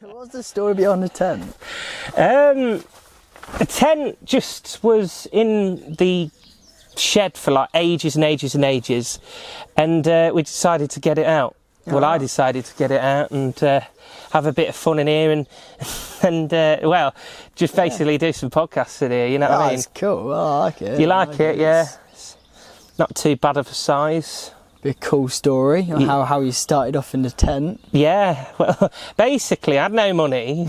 What's the story behind the tent? The tent just was in the shed for like ages and ages and ages, and we decided to get it out. Well, I decided to get it out and have a bit of fun in here and well, just basically do some podcasts in here, you know what I mean? It's cool, I like it. You like it, yeah? It's not too bad of a size. Be a cool story on how you started off in the tent. Yeah, well, basically I had no money.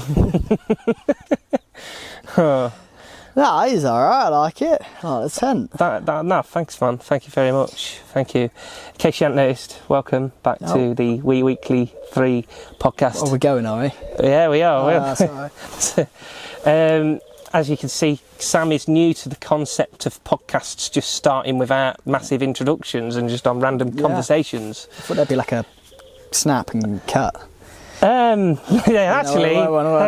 That is alright, I like it. I like the tent. No, thanks man, thank you very much, thank you. In case you hadn't noticed, welcome back to the Wee Weekly 3 podcast. Oh, we're going, are we? Yeah, we are. That's alright. As you can see, Sam is new to the concept of podcasts just starting without massive introductions and just on random conversations. I thought there'd be like a snap and cut. Yeah, actually, Andrew,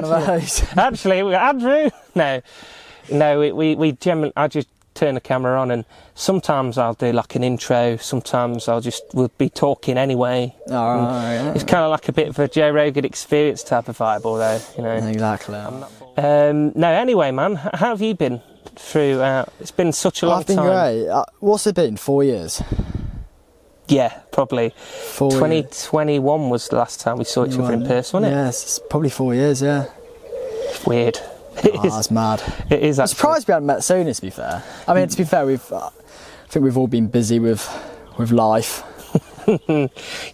no, we generally, I just turn the camera on and sometimes I'll do like an intro, sometimes we'll be talking anyway. Yeah. It's kind of like a bit of a Joe Rogan Experience type of vibe, although, you know. Exactly. No, anyway, man, how have you been throughout? It's been such a long time. I've been great. What's it been, 4 years? Yeah, probably. 2021 was the last time we saw each other in person, wasn't it? Yes, it's probably 4 years, yeah. It's weird. That's mad. It is. I'm surprised we hadn't met sooner, to be fair. I mean, to be fair, I think we've all been busy with life.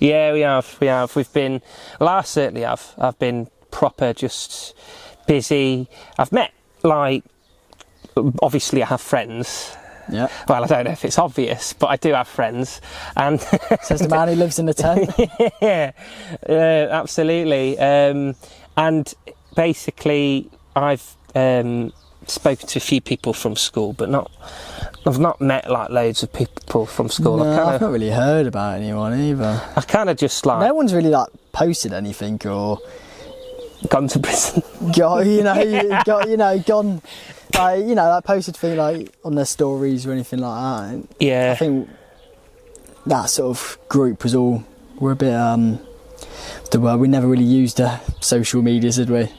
Yeah, we have. We've been. Well, I certainly have. I've been proper, just busy. I've met, like, obviously I have friends. Yeah. Well, I don't know if it's obvious, but I do have friends. And says the man who lives in the tent. Yeah, absolutely. And basically, I've spoken to a few people from school, but I've not met like loads of people from school. No, I've not really heard about anyone either. I kind of just like... No one's really like posted anything or... Gone to prison. Gone, like posted thing like on their stories or anything like that. And yeah. I think that sort of group we're a bit, we never really used social media, did we?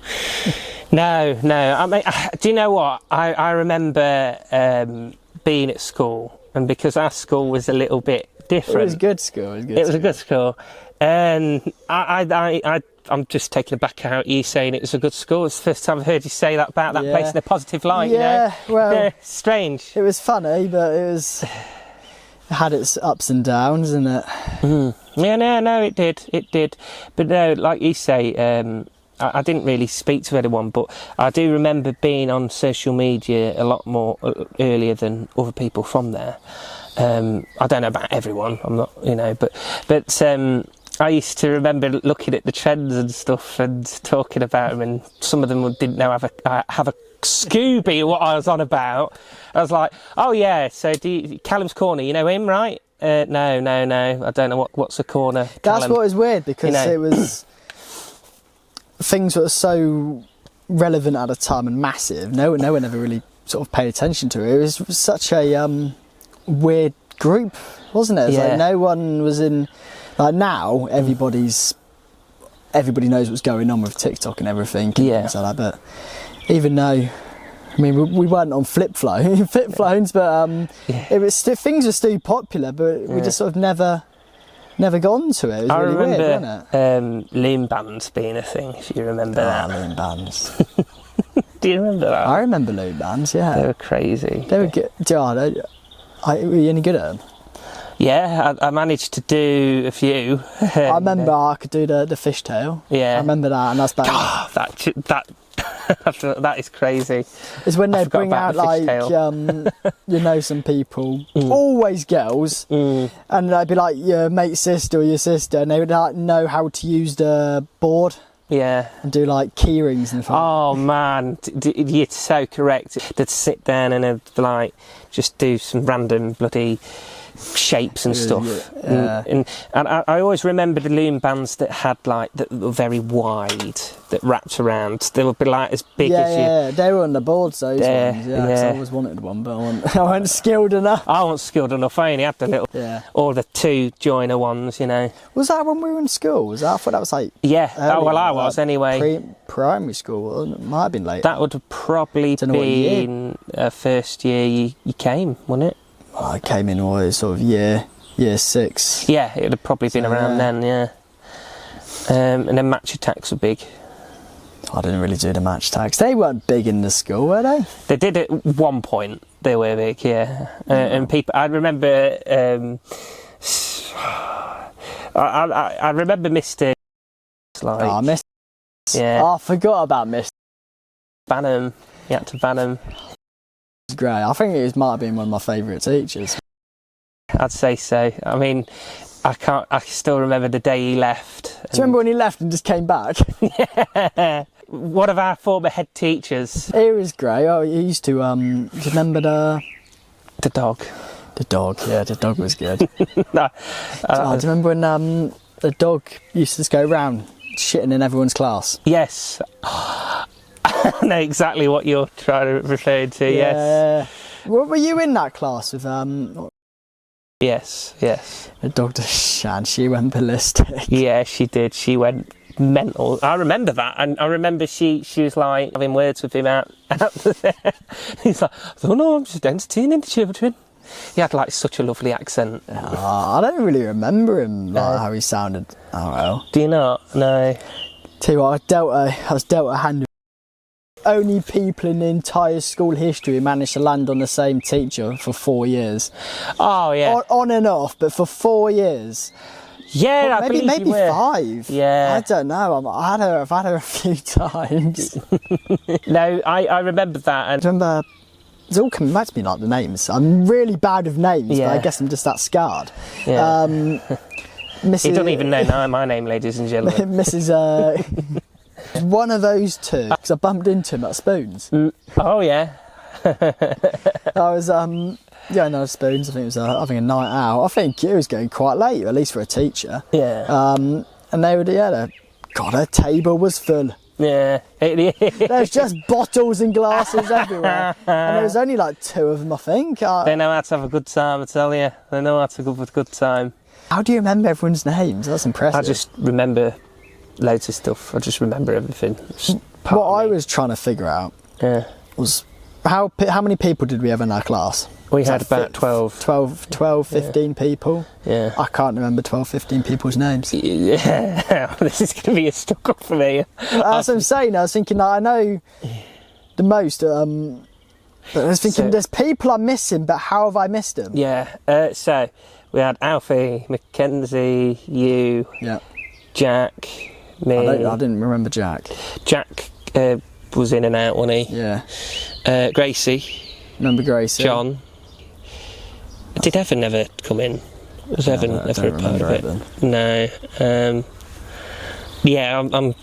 No. I mean, do you know what? I remember being at school, and because our school was a little bit different. It was a good school. It was a good school. And I'm just taken aback at you saying it was a good school. It's the first time I've heard you say that about that place in a positive light, yeah, you know? Well... strange. It was funny, but it had its ups and downs, didn't it? Mm. Yeah, no, it did. But no, like you say, I didn't really speak to anyone, but I do remember being on social media a lot more earlier than other people from there. I don't know about everyone, I'm not, but I used to remember looking at the trends and stuff and talking about them, and some of them didn't know have a Scooby what I was on about. I was like, oh yeah, so Callum's Corner, you know him, right? No, I don't know what's a corner. That's what was weird, because it was things that were so relevant at the time and massive. No one ever really sort of paid attention to it. It was such a weird group, wasn't it? It was like no one was in. Like now, everybody knows what's going on with TikTok and everything, and things like that. But even though, I mean, we weren't on flip phones, but it was things were still popular, but we just sort of never got onto it. It was really weird, wasn't it? Loom bands being a thing, if you remember that. Loom bands. Do you remember that? I remember loom bands, yeah. They were crazy. They were good. Were you any good at them? Yeah, I managed to do a few. I remember I could do the fishtail. Yeah. I remember that, and that's about that is crazy. It's when they bring out like some people, always girls, and they'd be like your mate's sister or your sister, and they would like know how to use the board. Yeah. And do like key rings and stuff. Oh man, you're so correct. They'd sit down and they'd like just do some random bloody shapes and stuff. Yeah. And I always remember the loom bands that had like that were very wide, that wrapped around. They would be like as big as you. Yeah, they were on the boards, those ones. Yeah, 'cause I always wanted one, but I wasn't skilled enough. I wasn't skilled enough. I only had the little, or the 2 joiner ones, you know. Was that when we were in school? Was that? I thought that was like. Yeah, early, I was anyway. Primary school. It might have been late. That would have probably been first year you came, wouldn't it? I came in always sort of year 6. Yeah, it would have probably been around then, yeah. And then match attacks were big. I didn't really do the match attacks. They weren't big in the school, were they? They did at one point. They were big, yeah. And people, I remember, I remember Mr. Like, Mr. Yeah. Oh, I forgot about Mr. Ban him. You had to ban him. It was great. I think it might have been one of my favourite teachers. I'd say so. I mean, I still remember the day he left. Do you remember when he left and just came back? Yeah. One of our former head teachers. He was great. Oh, he used to, do you remember the dog? The dog, yeah, the dog was good. No. Do you remember when the dog used to just go around shitting in everyone's class? Yes. I know exactly what you're trying to refer to, yes. What were you in that class with, Yes. the dog and she went ballistic. Yeah, she did. She went mental. I remember that, and I remember she was like having words with him out there. He's like, oh no, I'm just entertaining the children. He had like such a lovely accent. I don't really remember him, like how he sounded. Oh well. Do you not? No. Tell you what, I was dealt a hand with only people in the entire school history who managed to land on the same teacher for 4 years. Oh yeah. On and off, but for 4 years. Yeah, well, maybe 5. Yeah. I don't know. I've had her a few times. No, I remember that. And I remember, it's all coming back to me, like the names. I'm really bad with names, but I guess I'm just that scarred. Yeah. Mrs. You don't even know my name, ladies and gentlemen. Mrs. One of those two, because I bumped into him at Spoons. Oh yeah. I was Spoons. I think it was having a night out. I think it was going quite late, at least for a teacher. Yeah. And they were God, her table was full. Yeah. There's just bottles and glasses everywhere, and there was only like 2 of them, I think. They know how to have a good time, I tell you. They know how to have a good time. How do you remember everyone's names? That's impressive. I just remember loads of stuff. I just remember everything. What I was trying to figure out was how many people did we have in our class? We had about 12, 15 people. Yeah. I can't remember 12, 15 people's names. Yeah. This is going to be a stuck-up for me. That's what I'm saying. I was thinking, I know the most, but I was thinking, there's people I'm missing, but how have I missed them? Yeah. So we had Alfie, Mackenzie, you, Jack, me. I didn't remember Jack. Jack was in and out, wasn't he? Yeah. Gracie. Remember Gracie? John. Did Evan never come in? Was Evan ever a part of it? No. Yeah, I'm.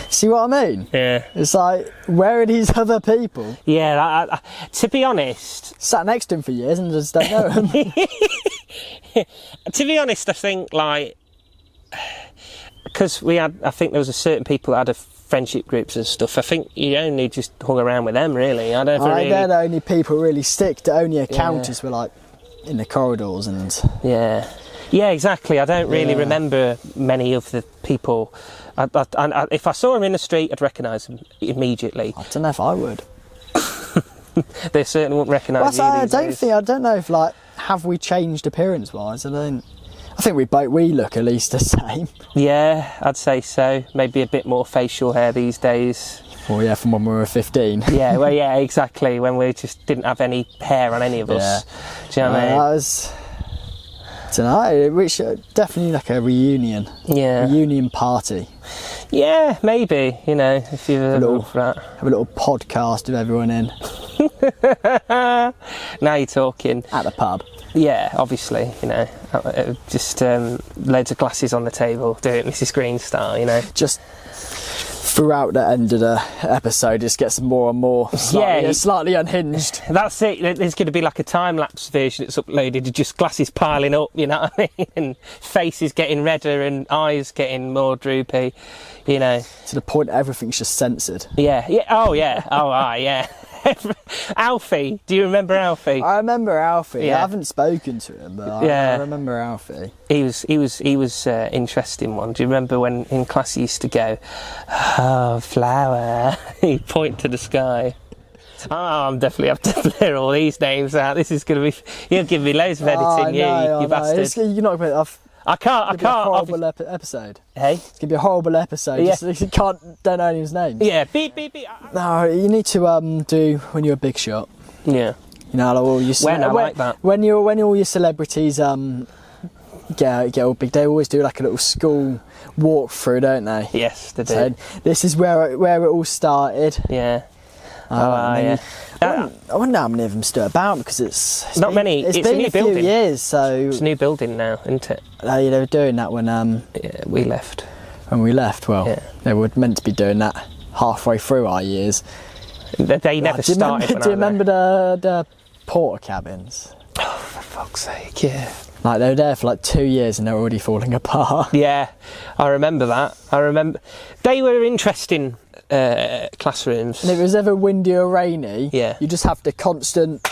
See what I mean? Yeah. It's like, where are these other people? Yeah. To be honest, sat next to him for years and just don't know him. To be honest, I think because I think there was a certain people that had friendship groups and stuff. I think you only just hung around with them, really. They're the only people really stick to only encounters were like in the corridors and. Yeah, exactly. I don't really remember many of the people. If I saw them in the street, I'd recognise them immediately. I don't know if I would. They certainly wouldn't recognise you. I don't know if have we changed appearance wise? I think we look at least the same. Yeah, I'd say so. Maybe a bit more facial hair these days. Well, yeah, from when we were 15. Yeah, well, yeah, exactly. When we just didn't have any hair on any of us. Do you know what I mean? That was. Tonight, which definitely like a reunion. Yeah. Reunion party. Yeah, maybe. If you've ever for that. Have a little podcast with everyone in. Now you're talking. At the pub. Yeah, obviously, just loads of glasses on the table, do it Mrs. Green style, Just throughout the end of the episode, just gets more and more slightly unhinged. That's it. There's going to be like a time-lapse version that's uploaded of just glasses piling up, you know what I mean? And faces getting redder and eyes getting more droopy, you know. To the point everything's just censored. Yeah. Oh, yeah. Alfie, do you remember Alfie? I remember Alfie. Yeah. I haven't spoken to him, but I remember Alfie. He was interesting one. Do you remember when in class he used to go, "Oh, flower," he'd point to the sky. Oh, I'm definitely have to blur all these names out. This is going to be. You'll give me loads of editing, you bastard. You're not going to. I can't. It's a horrible episode. Hey, it's gonna be a horrible episode. Yeah. Just, you don't know any of his names. Yeah, beep beep beep. No, you need to do when you're a big shot. Yeah. You know, like all your like that. When all your celebrities get all big, they always do like a little school walkthrough, don't they? Yes, they do. So this is where it all started. Yeah. Yeah. I wonder how many of them still about, because it's not many. It's been a new a few building. years, so it's a new building now, isn't it? They were doing that when we left. When we left, they were meant to be doing that halfway through our years. They never started. Do you remember the porter cabins? Oh, for fuck's sake! Yeah. Like they were there for like 2 years and they're already falling apart. Yeah, I remember that. I remember they were interesting classrooms. And if it was ever windy or rainy, you just have the constant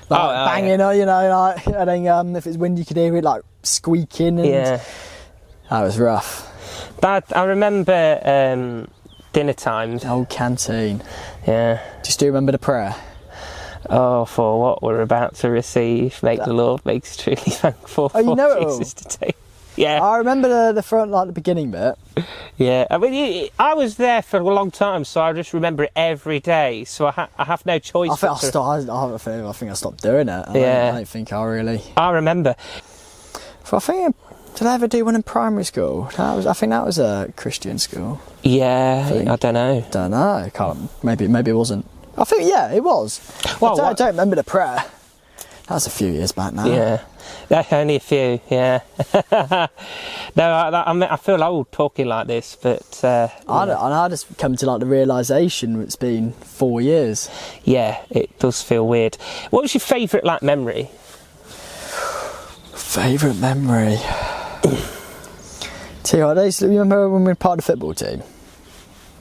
banging, you know, like, and then if it's windy, you could hear it like squeaking. And that was rough. But I remember dinner times. The old canteen. Yeah. Just do you remember the prayer? Oh, for what we're about to receive, make the Lord make us truly thankful. Oh, you know it all. Jesus to take. Yeah. I remember the front, like the beginning bit. Yeah, I mean, I was there for a long time, so I just remember it every day. So I have no choice. I think I stopped doing it. I don't think I really. I remember. So I think did I ever do one in primary school? I think that was a Christian school. Yeah, I don't know. Don't know. Can't. Maybe it wasn't. I think it was. Well, I don't remember the prayer. That was a few years back now. Yeah, only a few. Yeah. No, I feel old talking like this, but I just come to like the realisation it's been 4 years. Yeah, it does feel weird. What was your favourite memory? Favourite memory. Tell you what, you remember when we were part of the football team?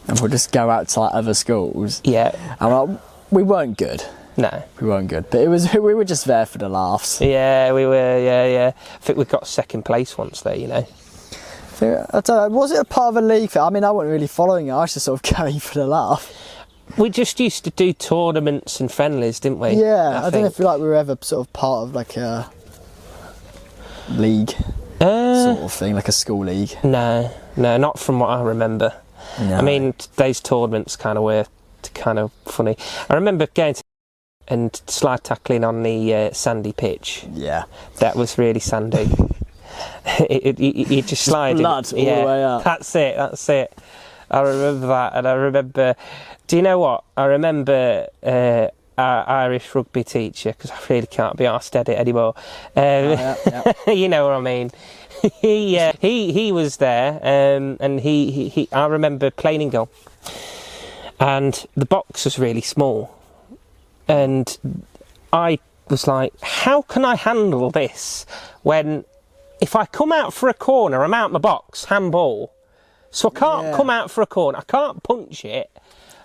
And we'll just go out to like other schools. Yeah. And we weren't good. No. We weren't good. But we were just there for the laughs. Yeah, we were, yeah. I think we got second place once there, you know. I don't know, was it a part of a league? I mean, I wasn't really following it. I was just sort of going for the laugh. We just used to do tournaments and friendlies, didn't we? Yeah, I don't know if we were ever sort of part of like a league sort of thing, like a school league. No, not from what I remember. No. I mean, those tournaments kind of were kind of funny. I remember going to and slide tackling on the sandy pitch. Yeah, that was really sandy. You just slide blood all the way up. That's it. I remember that, and I remember. Do you know what? I remember our Irish rugby teacher, because I really can't be arsed at it anymore. You know what I mean. He was there, and he I remember playing in goal, and the box was really small, and I was like, how can I handle this when if I come out for a corner, I'm out my box, handball, so I can't come out for a corner, I can't punch it,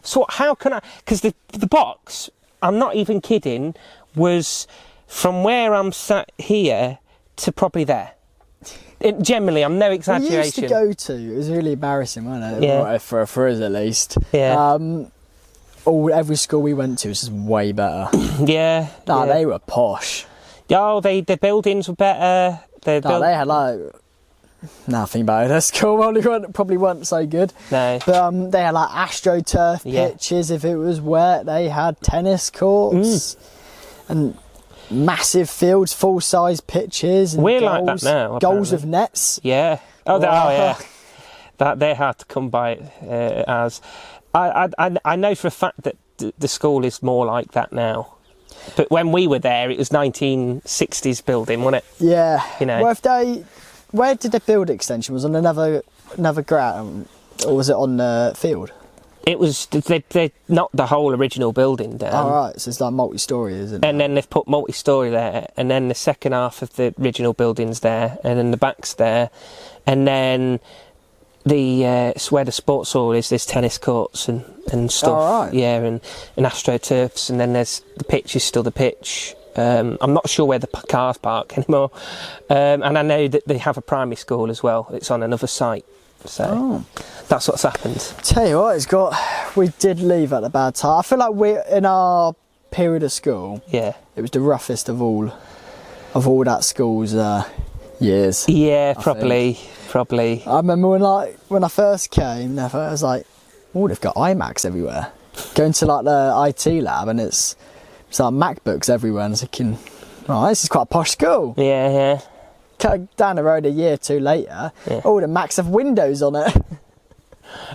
so how can I, because the box, I'm not even kidding, was from where I'm sat here to probably there. Generally, I'm no exaggeration. We used to go to, it was really embarrassing, wasn't it? Yeah. For us at least. Yeah. Every school we went to was just way better. Yeah. They were posh. Oh, the buildings were better. They had like nothing about it. Their school probably weren't so good. No. But they had like AstroTurf pitches if it was wet. They had tennis courts and massive fields, full-size pitches. And we're goals, like that now. Goals of nets. Yeah. Oh, yeah. They're hard to come by as. I know for a fact that the school is more like that now. But when we were there, it was 1960s building, wasn't it? Yeah. You know. Well, where did they build extension? Was on another ground. Or was it on the field? It was, they knocked the whole original building down. Oh, right, so it's like multi-storey, isn't it? And then they've put multi-storey there, and then the second half of the original building's there, and then the back's there, and then where the sports hall is, there's tennis courts and stuff. Oh, right. Yeah, and AstroTurfs, and then there's the pitch is still the pitch. I'm not sure where the cars park anymore. And I know that they have a primary school as well. It's on another site. So that's what's happened. Tell you what, we did leave at a bad time. I feel like we're in our period of school. Yeah. It was the roughest of all that school's years. Yeah, probably. I remember when I first came, I was like, oh, they've got iMacs everywhere. Going to like the IT lab, and it's like MacBooks everywhere, and I was thinking, oh, this is quite a posh school. Yeah. Down the road a year or two later, all the Macs have Windows on it.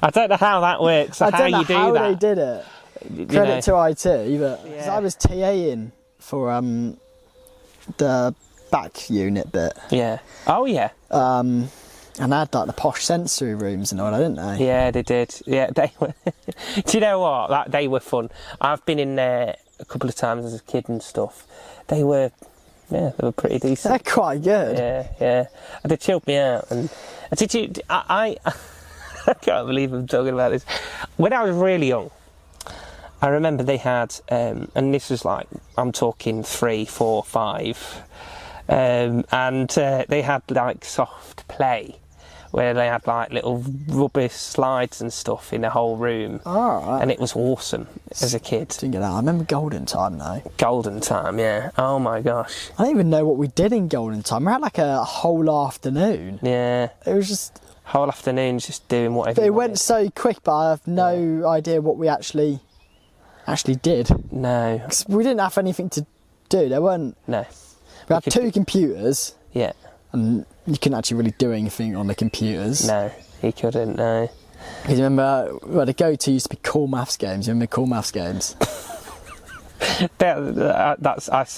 I don't know how that works, or how you do that. I don't know how they did it. Credit to IT, but Yeah. I was TAing for the back unit bit. Yeah. Oh, yeah. And they had like the posh sensory rooms and all that, didn't they? Yeah, they did. Yeah, they were. Do you know what? They were fun. I've been in there a couple of times as a kid and stuff. They were pretty decent. They're quite good. Yeah. And they chilled me out. And did you? I can't believe I'm talking about this. When I was really young, I remember they had, and this was like, I'm talking 3, 4, 5, and they had like soft play, where they had like little rubber slides and stuff in the whole room. All right. And it was awesome as a kid. Didn't get that. I remember Golden Time though. Golden Time, yeah. Oh my gosh. I don't even know what we did in Golden Time. We had like a whole afternoon. Yeah. It was just... Whole afternoon just doing whatever It you went wanted. so quick, but I have no idea what we actually did. No. 'Cause we didn't have anything to do. There weren't... No. We had 2 computers, Yeah. and you couldn't actually really do anything on the computers. No, he couldn't, no. Because you remember, well, the go-to used to be Cool Maths games. You remember Cool Maths games? I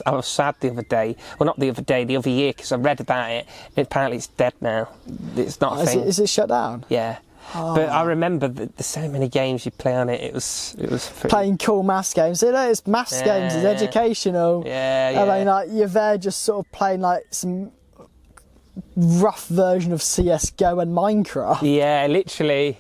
was sad the other day. Well, not the other day, the other year, because I read about it. Apparently it's dead now. It's not a thing. Is it shut down? Yeah. Oh. But I remember that there's so many games you play on it. It was pretty... Playing Cool Maths games. You know, it's maths games, it's Yeah. educational. Yeah. I mean, like, you're there just sort of playing like some rough version of CSGO and Minecraft. Yeah, literally.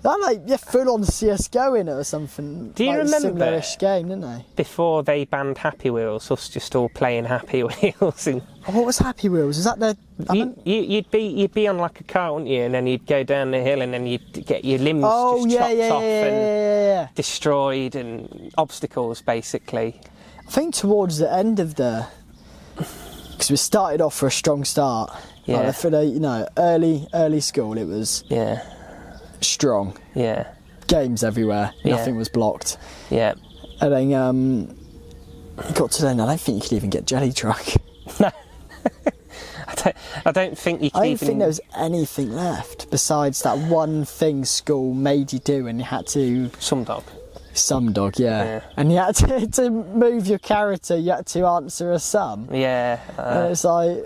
They're like, full on CSGO in it or something. Do you like remember- similar-ish game, didn't they? Before they banned Happy Wheels, us just all playing Happy Wheels. And Oh, what was Happy Wheels? Is that the... you'd be on like a car, wouldn't you? And then you'd go down the hill, and then you'd get your limbs just chopped off and destroyed, and obstacles basically. I think towards the end of the... Because we started off for a strong start. Yeah. Like for the, early school, it was Yeah. strong. Yeah. Games everywhere. Yeah. Nothing was blocked. Yeah. And then it got to then, I don't think you could even get Jelly Truck. No. I don't think you could I don't even... think there was anything left besides that one thing school made you do, and you had to... Some dog. Some dog, yeah. Yeah. And you had to move your character, you had to answer a sum. Yeah. And it's like...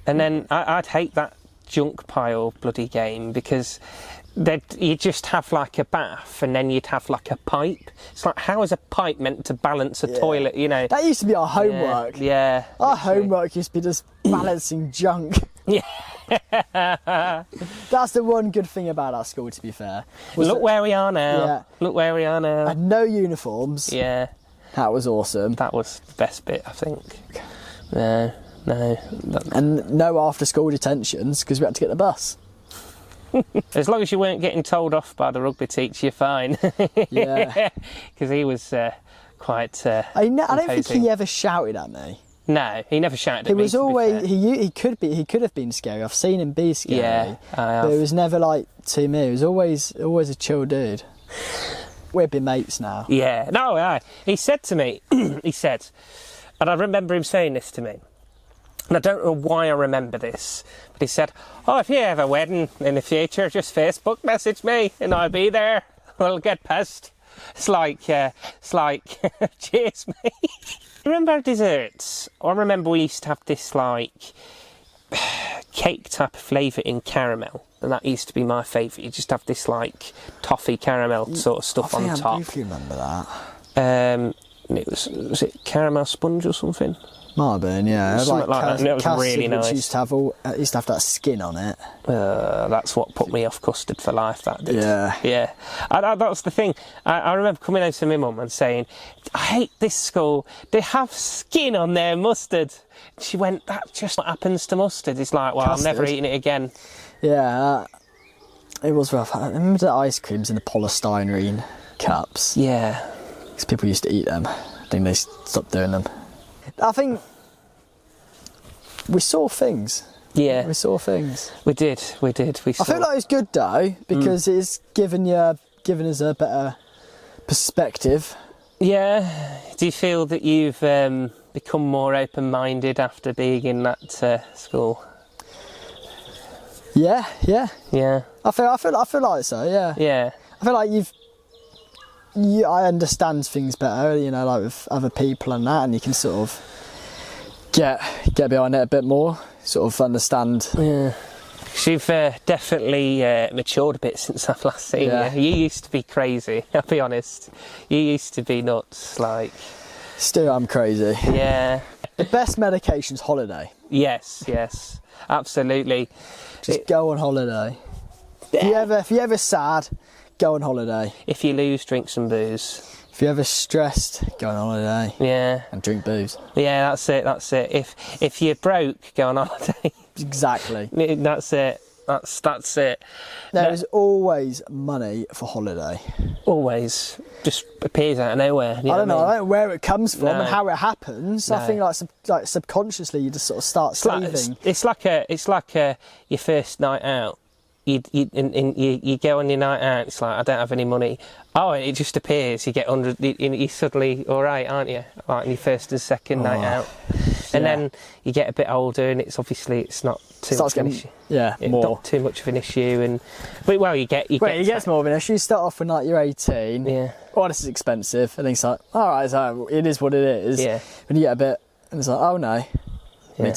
And then I'd hate that junk pile bloody game, because you'd just have like a bath, and then you'd have like a pipe. It's like, how is a pipe meant to balance a toilet, you know? That used to be our homework. Yeah. Our literally. homework used to be just balancing junk. Yeah. That's the one good thing about our school, to be fair. Look where we are now. Yeah. Look where we are now. Had no uniforms. Yeah. That was awesome. That was the best bit, I think. No. And no after-school detentions, because we had to get the bus. As long as you weren't getting told off by the rugby teacher, you're fine. Yeah. Because he was quite. I don't think imposing. he ever shouted at me. No, he never shouted at It me. was to be always fair. he could have been scary. I've seen him be scary. Yeah, I have. But it was never like to me. It was always a chill dude. We've been mates now. Yeah, no, he said to me, he said, and I remember him saying this to me, and I don't know why I remember this, but he said, oh, if you have a wedding in the future, just Facebook message me and I'll be there. We'll get past. It's like, cheers, mate. Remember our desserts? I remember we used to have this like cake type of flavour in caramel. and that used to be my favourite. You just have this like toffee caramel sort of stuff on top. I briefly remember that. And it was it caramel sponge or something? Might have been, yeah. Something like that, and it was custard, really nice. Used to have that skin on it. That's what put me off custard for life, that did. Yeah. That was the thing. I remember coming home to my mum and saying, I hate this school. They have skin on their mustard. She went, that's just what happens to mustard. It's like, well, Custard. I'm never eating it again. Yeah, it was rough. I remember the ice creams in the polystyrene cups. Yeah. Because people used to eat them. I think they stopped doing them. I think we saw things. Yeah. We saw things. We did. I feel like it's good though, because it's given us a better perspective. Yeah. Do you feel that you've become more open-minded after being in that school? Yeah. Yeah. I feel like so. Yeah. Yeah. I feel like I understand things better, you know, like with other people and that, and you can sort of get behind it a bit more, sort of understand. Yeah. You've definitely matured a bit since I've last seen you. You used to be crazy, I'll be honest. You used to be nuts, like... Still, I'm crazy. Yeah. The best medication's holiday. Yes, absolutely. Just go on holiday. If you're ever sad, go on holiday. If you lose, drink some booze. If you're ever stressed, go on holiday. Yeah. And drink booze. Yeah, that's it. If you're broke, go on holiday. Exactly. That's it. That's it. There is always money for holiday. Always. Just appears out of nowhere. I don't know where it comes from and how it happens. No. I think like subconsciously you just sort of start saving. It's like your first night out. You go on your night out, it's like, I don't have any money. Oh, it just appears, you get 100, you're suddenly alright, aren't you? Like in your first and second night out. And then you get a bit older and it's not too much of an issue. Yeah, more. Not too much of an issue. It gets more of an issue. You start off when like you're 18. Yeah. Oh, this is expensive. And then it's like, alright, so it is what it is. Yeah. When you get a bit, and it's like, oh no. Yeah. Need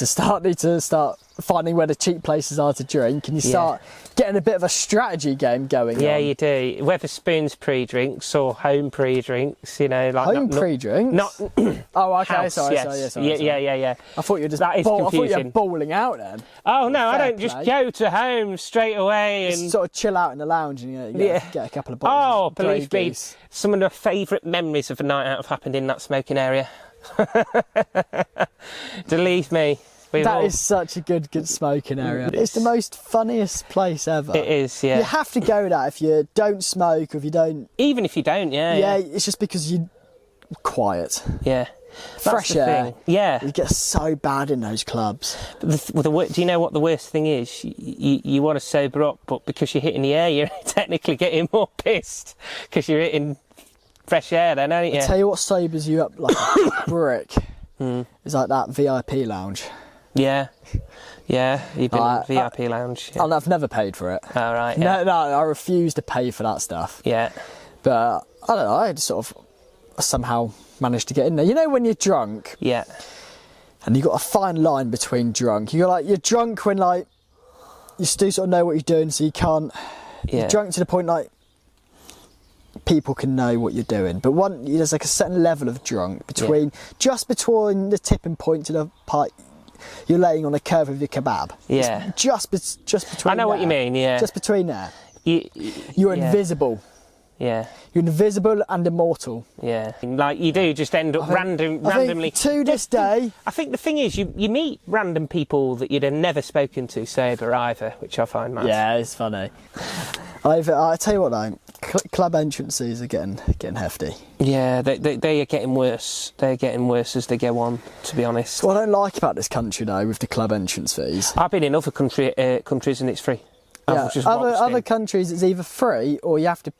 to start finding where the cheap places are to drink, and you start getting a bit of a strategy game going. Yeah, on. you do. Wetherspoon's pre-drinks or home pre-drinks, you know, like home pre-drinks. Not oh, okay. house, Sorry. Yeah. I thought you were just. That is I thought you were confusing. bowling out then. Oh no, I don't Fair just play. go to home straight away and Just sort of chill out in the lounge and you get a couple of Oh, bottles. believe me, some of the favourite memories of a night out have happened in that smoking area. Believe me. That is such a good smoking area. It's the most funniest place ever. It is, yeah. You have to go there if you don't smoke or if you don't. Even if you don't, yeah. It's just because you're quiet. Yeah. Fresh That's the air. thing. Yeah. You get so bad in those clubs. But do you know what the worst thing is? You want to sober up, but because you're hitting the air, you're technically getting more pissed because you're hitting fresh air then, aren't you? I tell you what sobers you up like a brick. It's like that VIP lounge. Yeah. You've been in the VIP lounge. Yeah. And I've never paid for it. All right. Yeah. No, I refuse to pay for that stuff. Yeah. But I don't know. I just sort of somehow managed to get in there. You know when you're drunk. Yeah. And you've got a fine line between drunk. You're drunk when like you still sort of know what you're doing, so you can't. Yeah. You're drunk to the point like people can know what you're doing, but there's like a certain level of drunk between between the tipping point to the part you're laying on the curve of your kebab. Yeah. It's just between. I know what you mean. Yeah. Just between there. You're invisible. Yeah. You're invisible and immortal. Yeah. Like you do just end up randomly. To this day. I think the thing is you meet random people that you'd have never spoken to sober either, which I find mad. Yeah, it's funny. I tell you what though, club entrances are getting hefty. Yeah, they are getting worse. They're getting worse as they go on, to be honest. What I don't like about this country though, with the club entrance fees. I've been in other countries and it's free. Yeah, other countries it's either free or you have to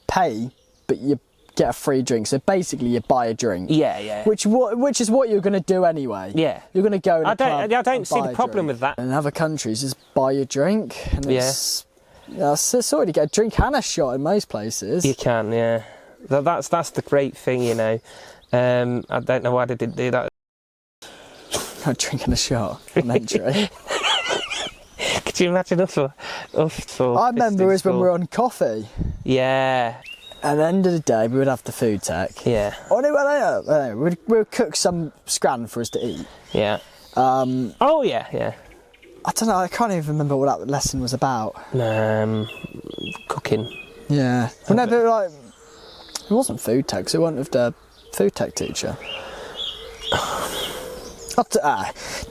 pay, but you get a free drink. So basically, you buy a drink. Yeah. Which is what you're going to do anyway. Yeah. You're going to go in a club. I don't see the problem with that. In other countries, just buy your drink, and it's sort of get a drink and a shot in most places. You can, yeah. That's the great thing, you know. I don't know why they didn't do that. A drink and a shot on entry. Could Do you imagine us for I remember visiting is when we school? were on coffee. Yeah, At the end of the day, we would have the food tech. yeah, Oh, no, well, we'd cook some scran for us to eat. yeah. Um, Oh, yeah, yeah. I don't know, I can't even remember what that lesson was about. Cooking. Yeah. Well, no, but like, it wasn't food tech, so it wasn't with the food tech teacher.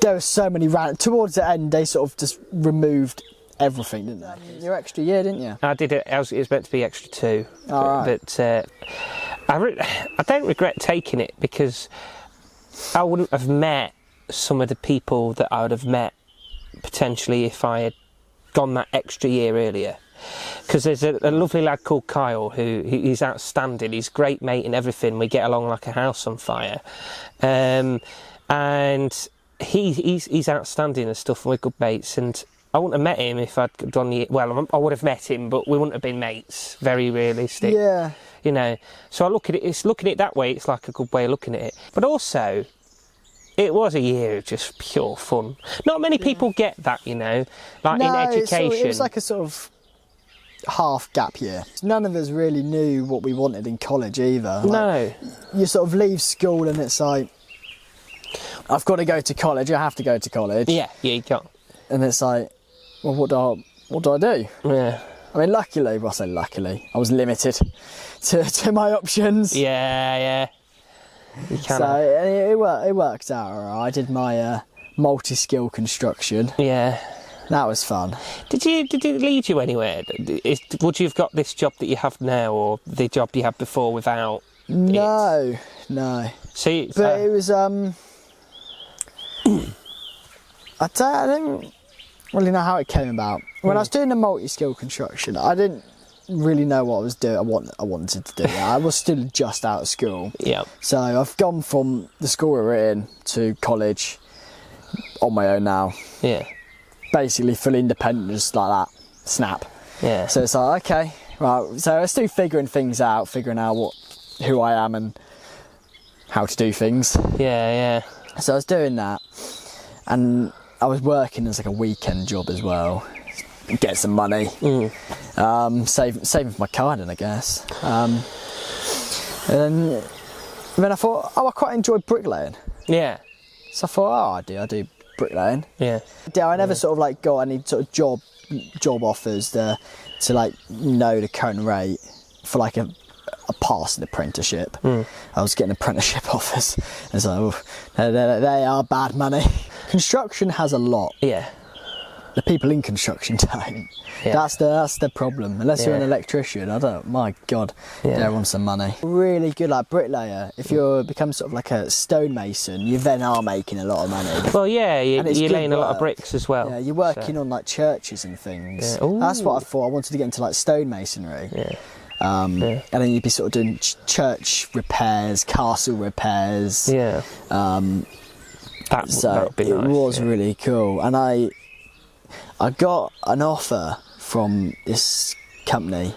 There were so many towards the end, they sort of just removed everything, didn't they? Your extra year, didn't you? I did it. It was meant to be extra 2, All right. but I don't regret taking it because I wouldn't have met some of the people that I would have met potentially if I had gone that extra year earlier. Because there's a lovely lad called Kyle he's outstanding. He's a great mate and everything. We get along like a house on fire, and he's outstanding and stuff. And we're good mates. And I wouldn't have met him if I'd done the... Well, I would have met him, but we wouldn't have been mates. Very realistic. Yeah. You know. So I look at it... It's looking at it that way. It's like a good way of looking at it. But also, it was a year of just pure fun. Not many people get that, you know. Like in education. It was like a sort of half gap year. None of us really knew what we wanted in college either. No. You sort of leave school and it's like, I've got to go to college. I have to go to college. Yeah, you can't. And it's like, well, what do I do? Yeah. I mean, luckily, well, I say luckily, I was limited to my options. Yeah. You can. So it worked out all right. I did my multi-skill construction. Yeah. That was fun. Did it lead you anywhere? Would you have got this job that you have now, or the job you had before without? No. See, But it was I don't really know how it came about. When I was doing the multi-skill construction, I didn't really know what I was doing. I wanted to do that. I was still just out of school. Yeah. So I've gone from the school we were in to college on my own now. Yeah. Basically fully independent, just like that. Snap. Yeah. So it's like, okay, right. So I was still figuring things out, figuring out who I am and how to do things. Yeah. So I was doing that, and I was working as like a weekend job as well, get some money, saving for my card, I guess. And then I thought, I quite enjoy bricklaying. Yeah. So I thought, I do bricklaying. Yeah. I never sort of like got any sort of job offers to like know the current rate for like a passing apprenticeship. I was getting apprenticeship offers, and so they are bad money. Construction has a lot. Yeah. The people in construction don't. Yeah. That's the problem. Unless you're an electrician, I don't. My God, they want some money. Really good, like bricklayer. If you become sort of like a stonemason, you then are making a lot of money. Well, yeah, you're good laying a lot of work. bricks as well. Yeah, you're working on like churches and things. Yeah. That's what I thought. I wanted to get into like stonemasonry. Yeah. And then you'd be sort of doing church repairs, castle repairs. Yeah. So that'd be nice. It was really cool, and I got an offer from this company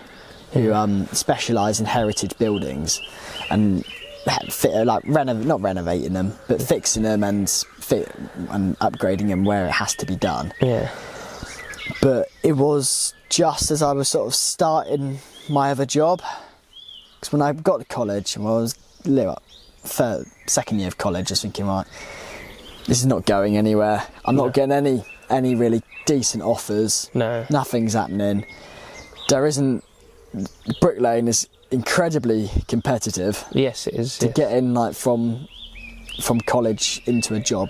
who specialise in heritage buildings and not renovating them, but fixing them and upgrading them where it has to be done. Yeah. But it was just as I was sort of starting my other job, because when I got to college and I was second year of college, I was thinking, right, this is not going anywhere. I'm not getting any really decent offers. No. Nothing's happening. There isn't. Bricklaying is incredibly competitive. Yes, it is. To get in like from college into a job,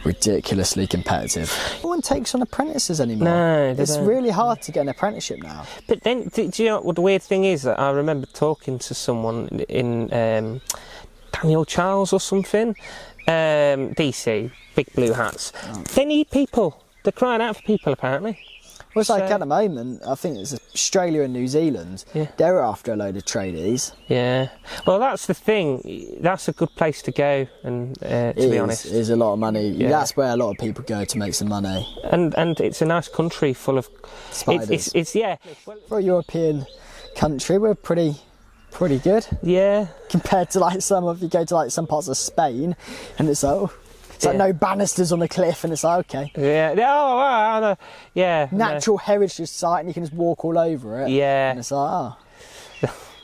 ridiculously competitive. No one takes on apprentices anymore. No, it's really hard to get an apprenticeship now. But then, do you know what the weird thing is? That I remember talking to someone in Daniel Charles or something, DC, big blue hats. Oh. They need people. They're crying out for people, apparently. Well, it's like at the moment, I think it's Australia and New Zealand. Yeah. They're after a load of tradies. Yeah. Well, that's the thing. That's a good place to go, and to be honest, it is a lot of money. Yeah. That's where a lot of people go to make some money. And it's a nice country full of spiders. It's for a European country, we're pretty good. Yeah. Compared to like you go to like some parts of Spain, and it's like It's like no banisters on the cliff, and it's like, okay. Yeah. Oh, wow. No. Yeah. Natural heritage site, and you can just walk all over it. Yeah. And it's like, oh.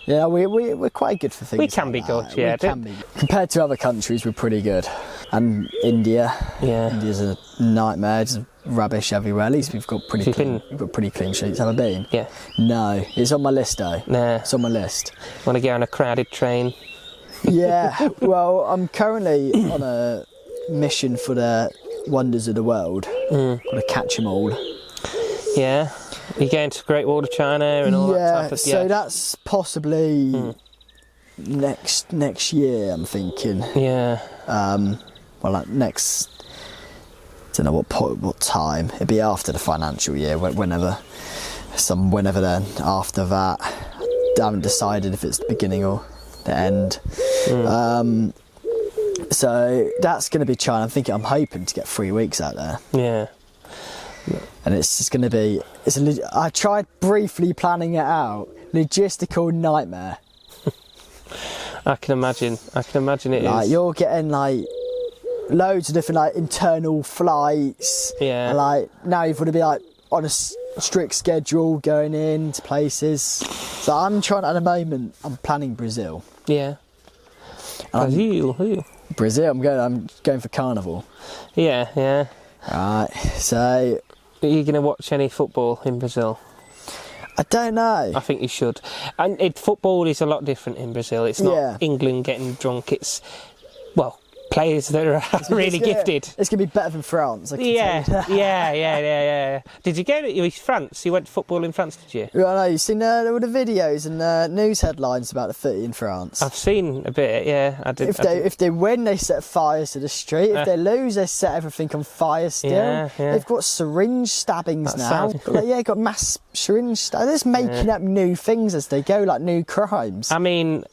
Yeah, we're quite good for things. We can like be that. good, yeah. We can be. Compared to other countries, we're pretty good. And India. Yeah. India's a nightmare. Just rubbish everywhere. At least we've got pretty clean. We've got pretty clean streets. Have I been? Yeah. No, it's on my list though. Nah. It's on my list. Want to get on a crowded train? Yeah. Well, I'm currently on a mission for the Wonders of the World. Got to catch them all. Yeah. You're going to Great Wall of China and all that type of... So that's possibly next year, I'm thinking. Yeah. Well, like next... I don't know what time. It'd be after the financial year, whenever then. After that, I haven't decided if it's the beginning or the end. So that's going to be China. I'm hoping to get 3 weeks out there. Yeah. And it's just going to be... I tried briefly planning it out. Logistical nightmare. I can imagine it is. You're getting like loads of different like internal flights. Yeah. And, like now you've got to be like on a strict schedule going into places. So I'm trying at the moment. I'm planning Brazil. Yeah. Brazil. I'm going for Carnival. Yeah. Yeah. Right. So. Are you going to watch any football in Brazil? I don't know. I think you should. And football is a lot different in Brazil. It's not England getting drunk. It's, well, players that are really gifted. It's going to be better than France. I can tell you. Yeah. Did you go to France? You went to football in France, did you? Well, no, you've seen all the videos and news headlines about the footy in France. I've seen a bit, yeah. I did. If they win, they set fires to the street. If they lose, they set everything on fire still. Yeah. They've got syringe stabbings now. Got mass syringe stabbings. They're just making up new things as they go, like new crimes. I mean,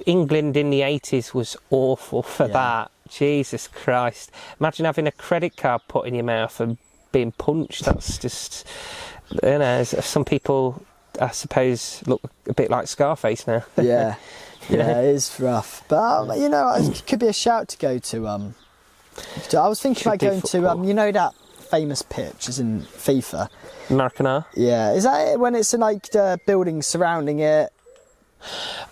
England in the 80s was awful for that. Jesus Christ. Imagine having a credit card put in your mouth and being punched. That's just, you know, some people, I suppose, look a bit like Scarface now. Yeah, it is rough. But, you know, it could be a shout to go to. I was thinking about going to, you know, that famous pitch is in FIFA. Maracanã? Yeah. Is that it, when it's in, like, the buildings surrounding it?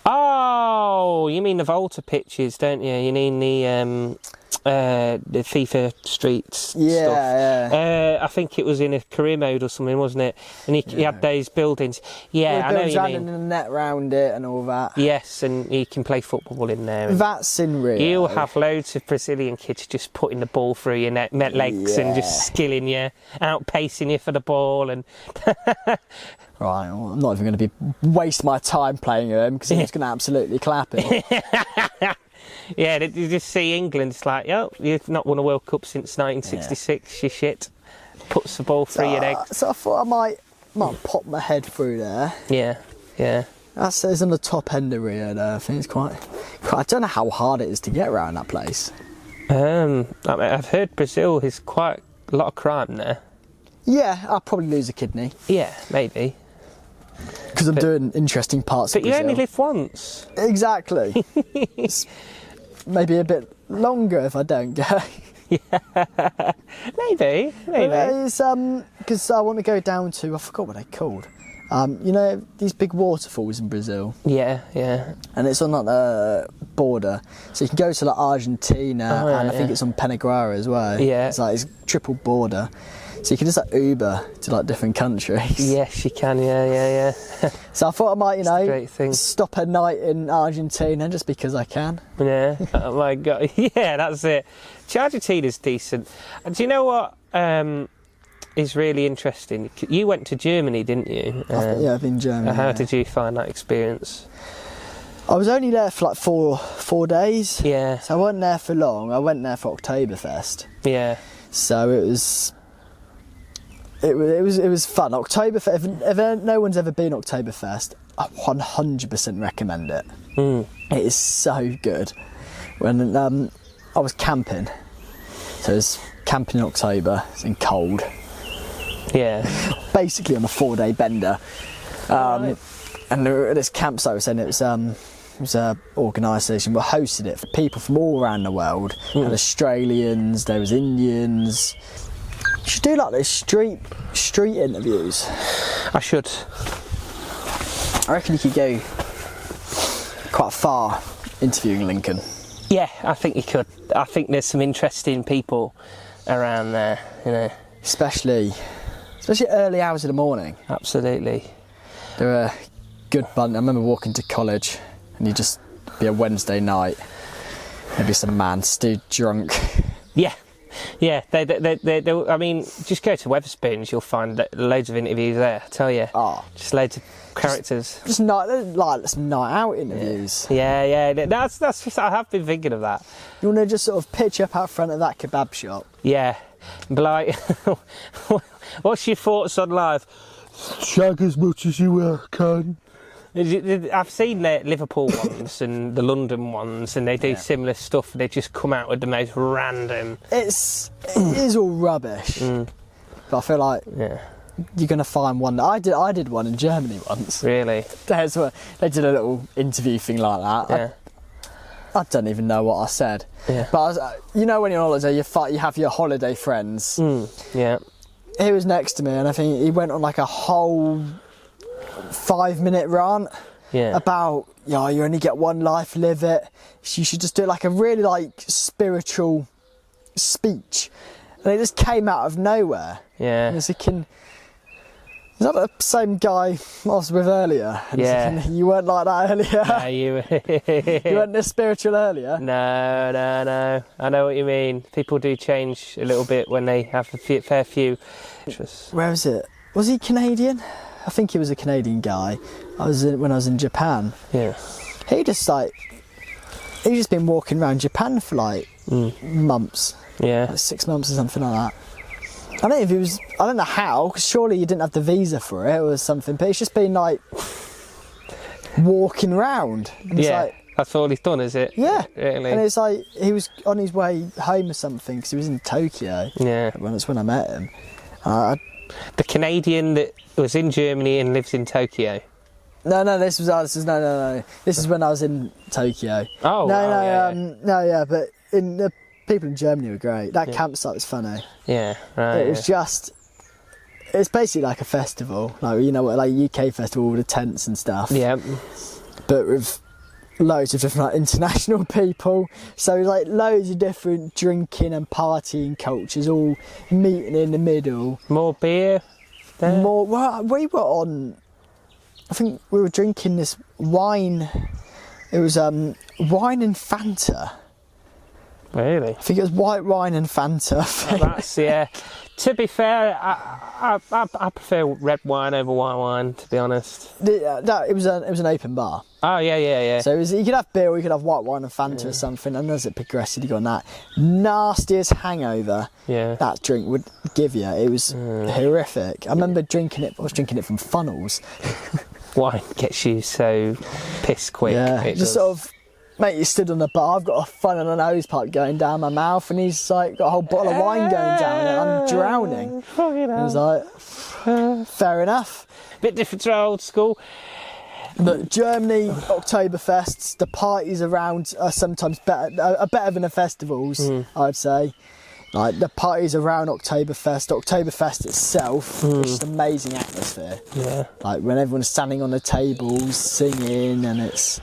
Oh, you mean the Volta pitches, don't you? You mean the FIFA streets stuff. Yeah. I think it was in a career mode or something, wasn't it? And he had those buildings. Yeah, I know what you mean. And a net round it and all that. Yes, and you can play football in there. That's in Rio. You'll have loads of Brazilian kids just putting the ball through your net legs and just skilling you, outpacing you for the ball. And right, well, I'm not even going to waste my time playing them because I'm just going to absolutely clap it. Yeah, you just see England, it's like, you've not won a World Cup since 1966, you shit. Puts the ball through your legs. So I thought I might pop my head through there. Yeah. That's on the top end of Rio there. I think it's quite... I don't know how hard it is to get around that place. I've heard Brazil is quite a lot of crime there. Yeah, I'll probably lose a kidney. Yeah, maybe. Because I'm doing interesting parts of Brazil. But you only live once. Exactly. Maybe a bit longer if I don't go. Yeah. Maybe. It's because I want to go down to, I forgot what they're called. You know, these big waterfalls in Brazil. Yeah. And it's on like the border, so you can go to like Argentina, and I think it's on Penaguara as well. Yeah. It's like it's triple border. So you can just like Uber to like different countries. Yes, you can. Yeah. So I thought I might, great thing. stop a night in Argentina just because I can. Yeah. Oh my God. Yeah, that's it. Argentina's decent. Do you know what is really interesting? You went to Germany, didn't you? I've been in Germany. How did you find that experience? I was only there for like four days. Yeah. So I wasn't there for long. I went there for Oktoberfest. Yeah. So it was fun. Oktoberfest. If no one's ever been Oktoberfest, I 100% recommend it. It is so good. When I was camping, so it was camping in October. It's in cold. Yeah. Basically on a 4-day bender. Right. And this campsite was saying it was it was a organisation that hosted it for people from all around the world. And Australians, there was Indians. You should do like those street interviews. I should. I reckon you could go quite far interviewing Lincoln. Yeah, I think you could. I think there's some interesting people around there, you know. Especially early hours of the morning. Absolutely. There were a good bunch. I remember walking to college and you'd just be a Wednesday night. Maybe some man stood drunk. Yeah. Yeah, they, I mean, just go to Wetherspoons, you'll find loads of interviews there, I tell you. Oh. Just loads of characters. Just like some night out interviews. Yeah. That's just, I have been thinking of that. You want to just sort of pitch up out front of that kebab shop. Yeah. Be like, what's your thoughts on life? Shag as much as you can. I've seen the Liverpool ones and the London ones, and they do similar stuff. They just come out with the most random. It is all rubbish, but I feel like you're gonna find one. I did one in Germany once. Really? They did a little interview thing like that. Yeah. I don't even know what I said. Yeah. But you know, when you're on holiday, you have your holiday friends. Yeah. He was next to me, and I think he went on like a whole 5-minute rant about, you only get one life, live it. You should just do like a really like spiritual speech, and it just came out of nowhere. Yeah, and I was thinking, is that the same guy I was with earlier? And thinking, you weren't like that earlier. No, you weren't this spiritual earlier. No. I know what you mean. People do change a little bit when they have a fair few. Where is it? Was he Canadian? I think he was a Canadian guy. When I was in Japan. Yeah. He'd just been walking around Japan for like months. Yeah. Like 6 months or something like that. I don't know how, because surely you didn't have the visa for it or something, but he's just been like walking around. And that's all he's done, is it? Yeah. Really? And it's like he was on his way home or something, because he was in Tokyo. Yeah. That's when I met him. The Canadian that was in Germany and lives in Tokyo. No. This is when I was in Tokyo. Oh. But the people in Germany were great. That campsite was funny. Yeah, right. It was it's basically like a festival, like like UK festival with the tents and stuff. Yeah. But with loads of different like international people, so like loads of different drinking and partying cultures all meeting in the middle. More beer there? Well, we were on, I think we were drinking this wine. It was wine and Fanta. Really? I think it was white wine and Fanta. To be fair, I prefer red wine over white wine, to be honest. It was an open bar. Oh yeah. So you could have beer or you could have white wine and Fanta or something, and as it progressed, you got that nastiest hangover that drink would give you. It was horrific. I remember drinking it. I was drinking it from funnels. Wine gets you so piss quick. Yeah, sort of. Mate, you stood on the bar, I've got a funnel and a hose pipe going down my mouth, and he's like got a whole bottle of wine going down and I'm drowning. And I was like, fair enough. Bit different to our old school. But Germany, Oktoberfests, the parties around are sometimes better than the festivals, I'd say. Like the parties around Oktoberfest itself, it's just amazing atmosphere. Yeah. Like when everyone's standing on the tables, singing, and it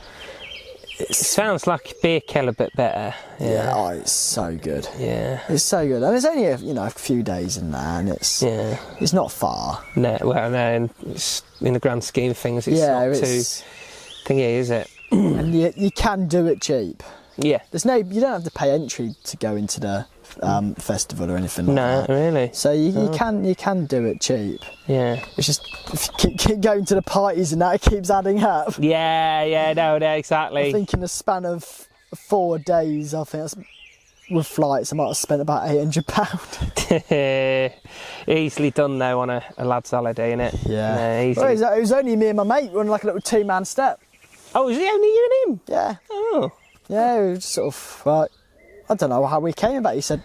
sounds like beer keller, but better. Yeah. Oh, it's so good. Yeah. It's so good. And it's only a few days in there, and it's not far. No, it's, in the grand scheme of things, it's not too thingy, is it? And you can do it cheap. Yeah. You don't have to pay entry to go into the festival or anything like that. No, really. So you can do it cheap. Yeah. It's just if you keep going to the parties and that, it keeps adding up. Yeah, no, exactly. I think in the span of 4 days, I think that's, with flights, I might have spent about £800. Easily done though on a lad's holiday, innit? Yeah. Well, it was only me and my mate on like a little 2-man step. Oh, was it only you and him? Yeah. Oh. Yeah, we were just sort of I don't know how we came about it. He said,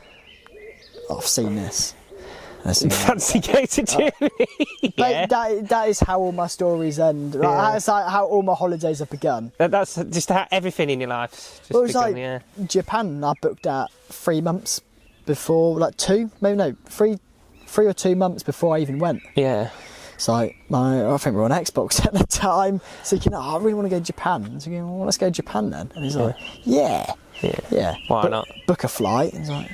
I've seen this. Fancy going to Germany. Yeah. But that is how all my stories end. Like, that's like how all my holidays have begun. That's just how everything in your life's just Well, it was begun, like Japan. I booked out 3 months before, like 2, maybe no, 3 or 2 months before I even went. Yeah. So I think we were on Xbox at the time, thinking, I really want to go to Japan. And thinking, well, let's go to Japan then. And he's like, yeah. Why not? Book a flight. And he's like,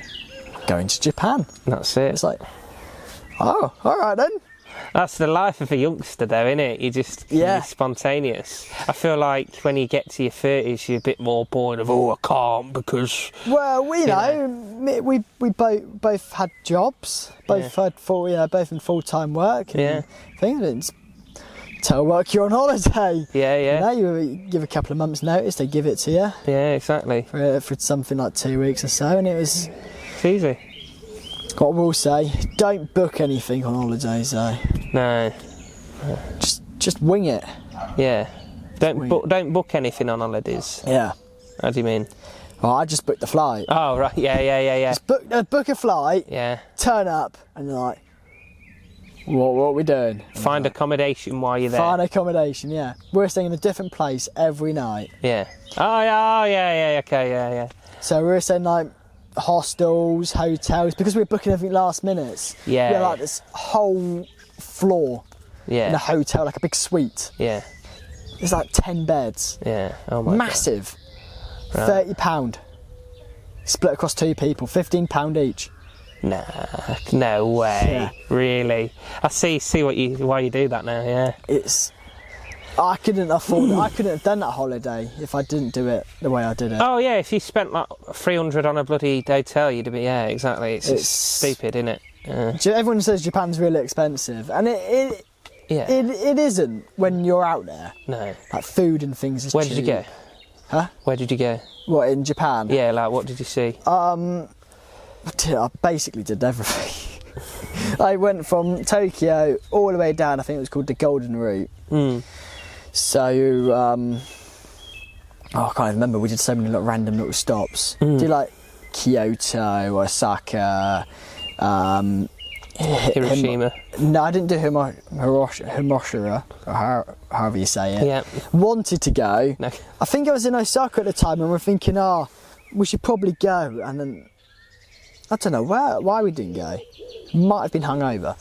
going to Japan. That's it. It's like, oh, all right then. That's the life of a youngster, though, isn't it? You're spontaneous. I feel like when you get to your 30s, you're a bit more bored of, I can't because... Well, we both had jobs, both in full-time work. And things. Tell work you're on holiday. Yeah. You give a couple of months' notice, they give it to you. Yeah, exactly. For something like 2 weeks or so, and it's easy. What I will say, don't book anything on holidays though. No. Just wing it. Yeah. Don't book anything on holidays. Yeah. How do you mean? Well, I just booked the flight. Oh right, yeah. Just book a flight. Yeah. Turn up and you're like, what are we doing? Find accommodation while you're there. Find accommodation, yeah. We're staying in a different place every night. Yeah. Oh yeah. Okay, yeah. So we're staying like hostels, hotels, because we're booking everything last minute. Yeah. We had like this whole floor in a hotel, like a big suite. Yeah. There's like 10 beds. Yeah. Oh my Massive. God. Right. £30. Split across 2 people, £15 each. Nah, no way. Yeah. Really? I see why you do that now, yeah. I couldn't afford it. I couldn't have done that holiday if I didn't do it the way I did it. Oh yeah, if you spent like 300 on a bloody hotel, you'd be, exactly. It's stupid, isn't it? Everyone says Japan's really expensive, and it isn't when you're out there. No. Like food and things is Where cheap. did you go? Huh? Where did you go? What, in Japan? Yeah, like what did you see? I basically did everything. I went from Tokyo all the way down, I think it was called the Golden Route. So, I can't even remember, we did so many little random little stops. Did like Kyoto, Osaka, Hiroshima. No, I didn't do Hiroshima, or however you say it. Yeah. Wanted to go. No. I think I was in Osaka at the time and we're thinking, we should probably go. And then, I don't know why we didn't go. Might have been hungover.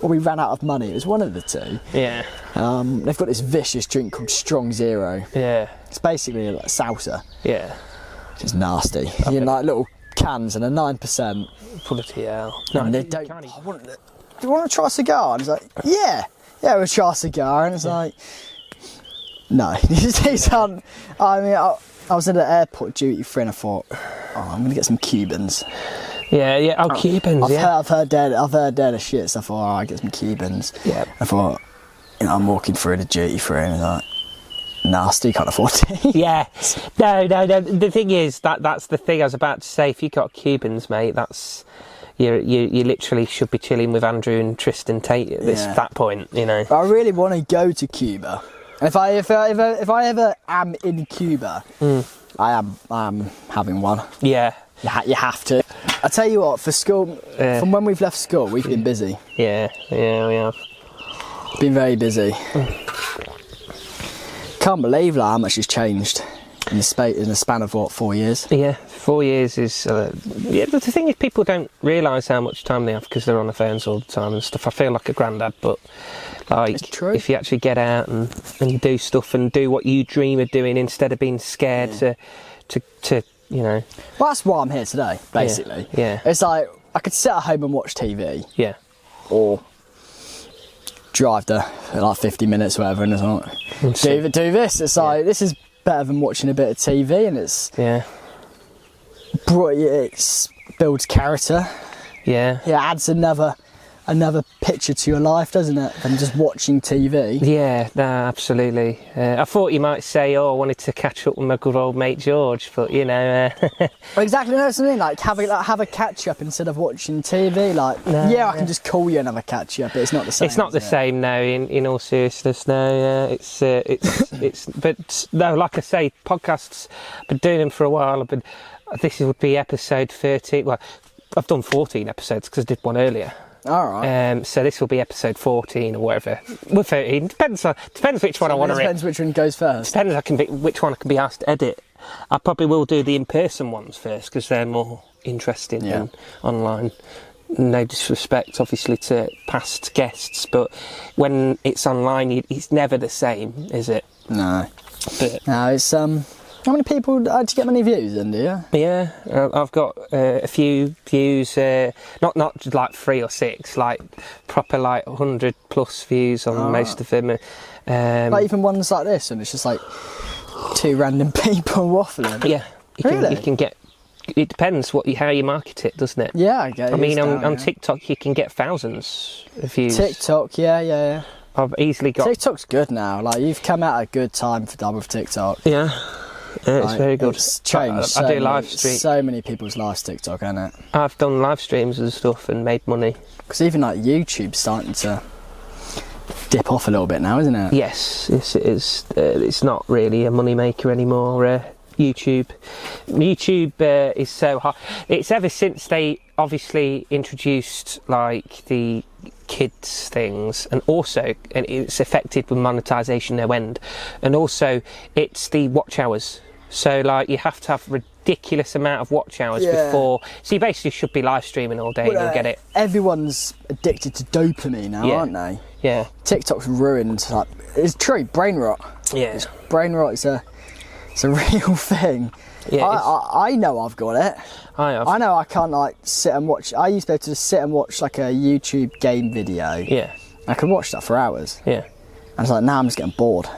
Or we ran out of money. It was one of the two. Yeah. They've got this vicious drink called Strong Zero. Yeah. It's basically like salsa. Yeah. It's nasty. In like little cans and a 9%. Bloody hell. No, and they don't. Do you want to try a cigar? And it's like, yeah, we'll try a cigar. And it's like, no, these aren't. I mean, I was at an airport duty free and I thought, I'm going to get some Cubans. Yeah. Oh, Cubans. I've heard they're the shit. So I thought, I'll get some Cubans. Yeah. I thought, I'm walking through the duty free and it's like, nasty, can't afford it. Yeah. No. The thing is, that's the thing I was about to say. If you got Cubans, mate, that's you literally should be chilling with Andrew and Tristan Tate at that point. You know. I really want to go to Cuba. If I ever am in Cuba, I am having one. Yeah. You have to. I tell you what, for school, from when we've left school, we've been busy. Yeah, we have. Been very busy. Can't believe how much has changed in the span of 4 years. Yeah, 4 years is. The thing is, people don't realise how much time they have because they're on their phones all the time and stuff. I feel like a granddad, but if you actually get out and you do stuff and do what you dream of doing instead of being scared to you know. Well, that's why I'm here today, basically. Yeah. It's like I could sit at home and watch TV. Yeah. Or drive there for like 50 minutes or whatever and it's like, do this. It's like, this is better than watching a bit of TV and it's... Yeah. It builds character. Yeah. It adds another picture to your life, doesn't it, than just watching TV. Yeah, no, absolutely. I thought you might say, I wanted to catch up with my good old mate George, but you know... Well, exactly, no, that's what I mean, like have a catch-up instead of watching TV, I can just call you and have a catch-up, but it's not the same. It's not the same, no, in all seriousness, no, it's... But, no, like I say, podcasts, I've been doing them for a while, this would be episode 30, well... I've done 14 episodes because I did one earlier. All right. So this will be episode 14 or whatever. Well, 13. Depends which one I want to. Depends which one goes first. Depends which one I can be asked to edit. I probably will do the in-person ones first because they're more interesting than online. No disrespect, obviously, to past guests, but when it's online, it's never the same, is it? No. But no, it's How many people do you get many views then? Do you? Yeah, I've got a few views. Not like 3 or 6, like proper like 100 plus views on most of them. Like even ones like this, and it's just like 2 random people waffling. Yeah, really? You can get. It depends how you market it, doesn't it? Yeah, I get it. I mean, on TikTok you can get thousands of views. TikTok, yeah. I've easily got. TikTok's good now. Like you've come at a good time for double TikTok. Yeah. It's very good. It's changed. I do live stream. So many people's lives TikTok, isn't it? I've done live streams and stuff and made money. Because even like YouTube's starting to dip off a little bit now, isn't it? Yes, it is. It's not really a money maker anymore. YouTube is so hard. It's ever since they obviously introduced like the kids things, and it's affected with monetization no end, and also it's the watch hours. So like you have to have ridiculous amount of watch hours before. So you basically should be live streaming all day and you'll get it. Everyone's addicted to dopamine now, aren't they? Yeah. TikTok's ruined. Like, it's true. Brain rot. Yeah. Brain rot is a real thing. Yeah, I know I've got it. I know I can't like sit and watch. I used to be able to just sit and watch like a YouTube game video. Yeah. I could watch that for hours. Yeah. And it's like now I'm just getting bored.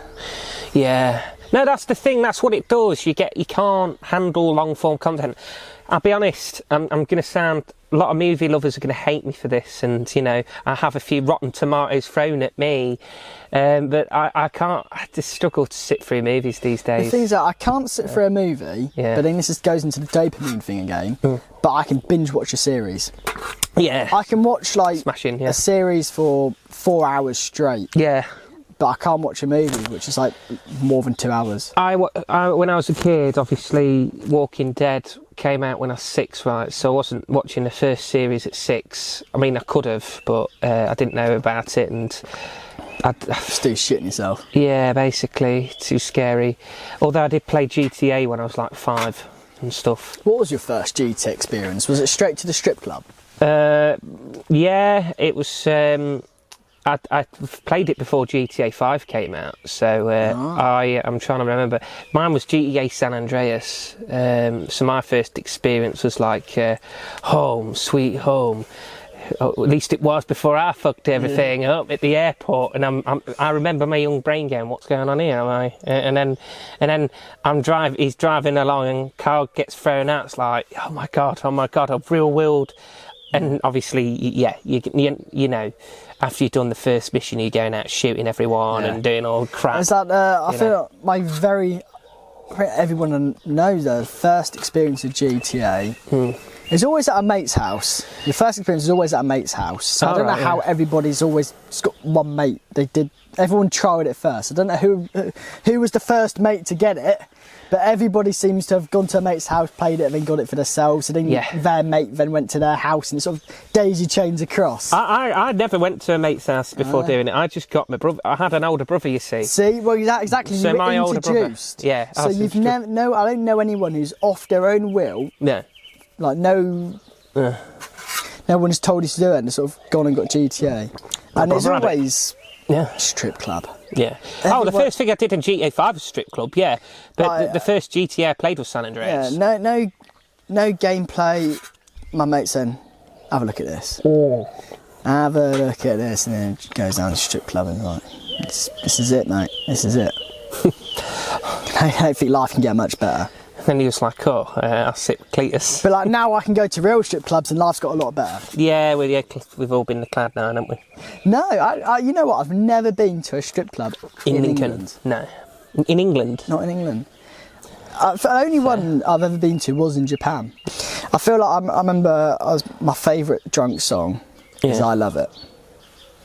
Yeah. No, that's the thing. That's what it does. You can't handle long form content. I'll be honest. I'm going to sound. A lot of movie lovers are going to hate me for this, and I have a few rotten tomatoes thrown at me. But I can't. I just struggle to sit through movies these days. The thing is that I can't sit through a movie, but then this just goes into the dopamine thing again. But I can binge watch a series. Yeah. I can watch like Smashing, a series for 4 hours straight. Yeah. But I can't watch a movie, which is like more than 2 hours. When I was a kid, obviously, Walking Dead came out when I was 6, right? So I wasn't watching the first series at 6. I mean, I could have, but I didn't know about it, and just do shit in yourself. Yeah, basically, too scary. Although I did play GTA when I was like 5 and stuff. What was your first GTA experience? Was it straight to the strip club? Yeah, it was. I played it before GTA 5 came out, so I'm trying to remember. Mine was GTA San Andreas, so my first experience was like home, sweet home. At least it was before I fucked everything up at the airport, and I remember my young brain going, "What's going on here?" And then he's driving along, and car gets thrown out. It's like, oh my god, a real world. And obviously, yeah, you know, after you've done the first mission, you're going out shooting everyone and doing all crap. Is that I feel like everyone knows the first experience of GTA is always at a mate's house. Your first experience is always at a mate's house. So I don't know how everybody's always got one mate. Everyone tried it first. I don't know who was the first mate to get it. But everybody seems to have gone to a mate's house, played it, and then got it for themselves. And then their mate then went to their house, and it sort of daisy chains across. I never went to a mate's house before doing it. I just got my brother. I had an older brother, you see. See, well, exactly. So you were my older brother. Yeah. So you've never. No, I don't know anyone who's off their own will. No. Like no. No one's told you to do it, and sort of gone and got GTA. And it's always strip club. Yeah. The first thing I did in GTA 5 was strip club, yeah. But the first GTA I played was San Andreas. Yeah, no gameplay. My mate said, have a look at this. Have a look at this, and then goes down to strip club and like, this is it, mate. This is it. I don't think life can get much better. And he was like, I'll sit with Cletus. But like now I can go to real strip clubs and life's got a lot better. Yeah, we've all been to Clad now, haven't we? No, you know what? I've never been to a strip club in England. No. In England? Not in England. The only one I've ever been to was in Japan. I feel like I remember my favourite drunk song is I Love It.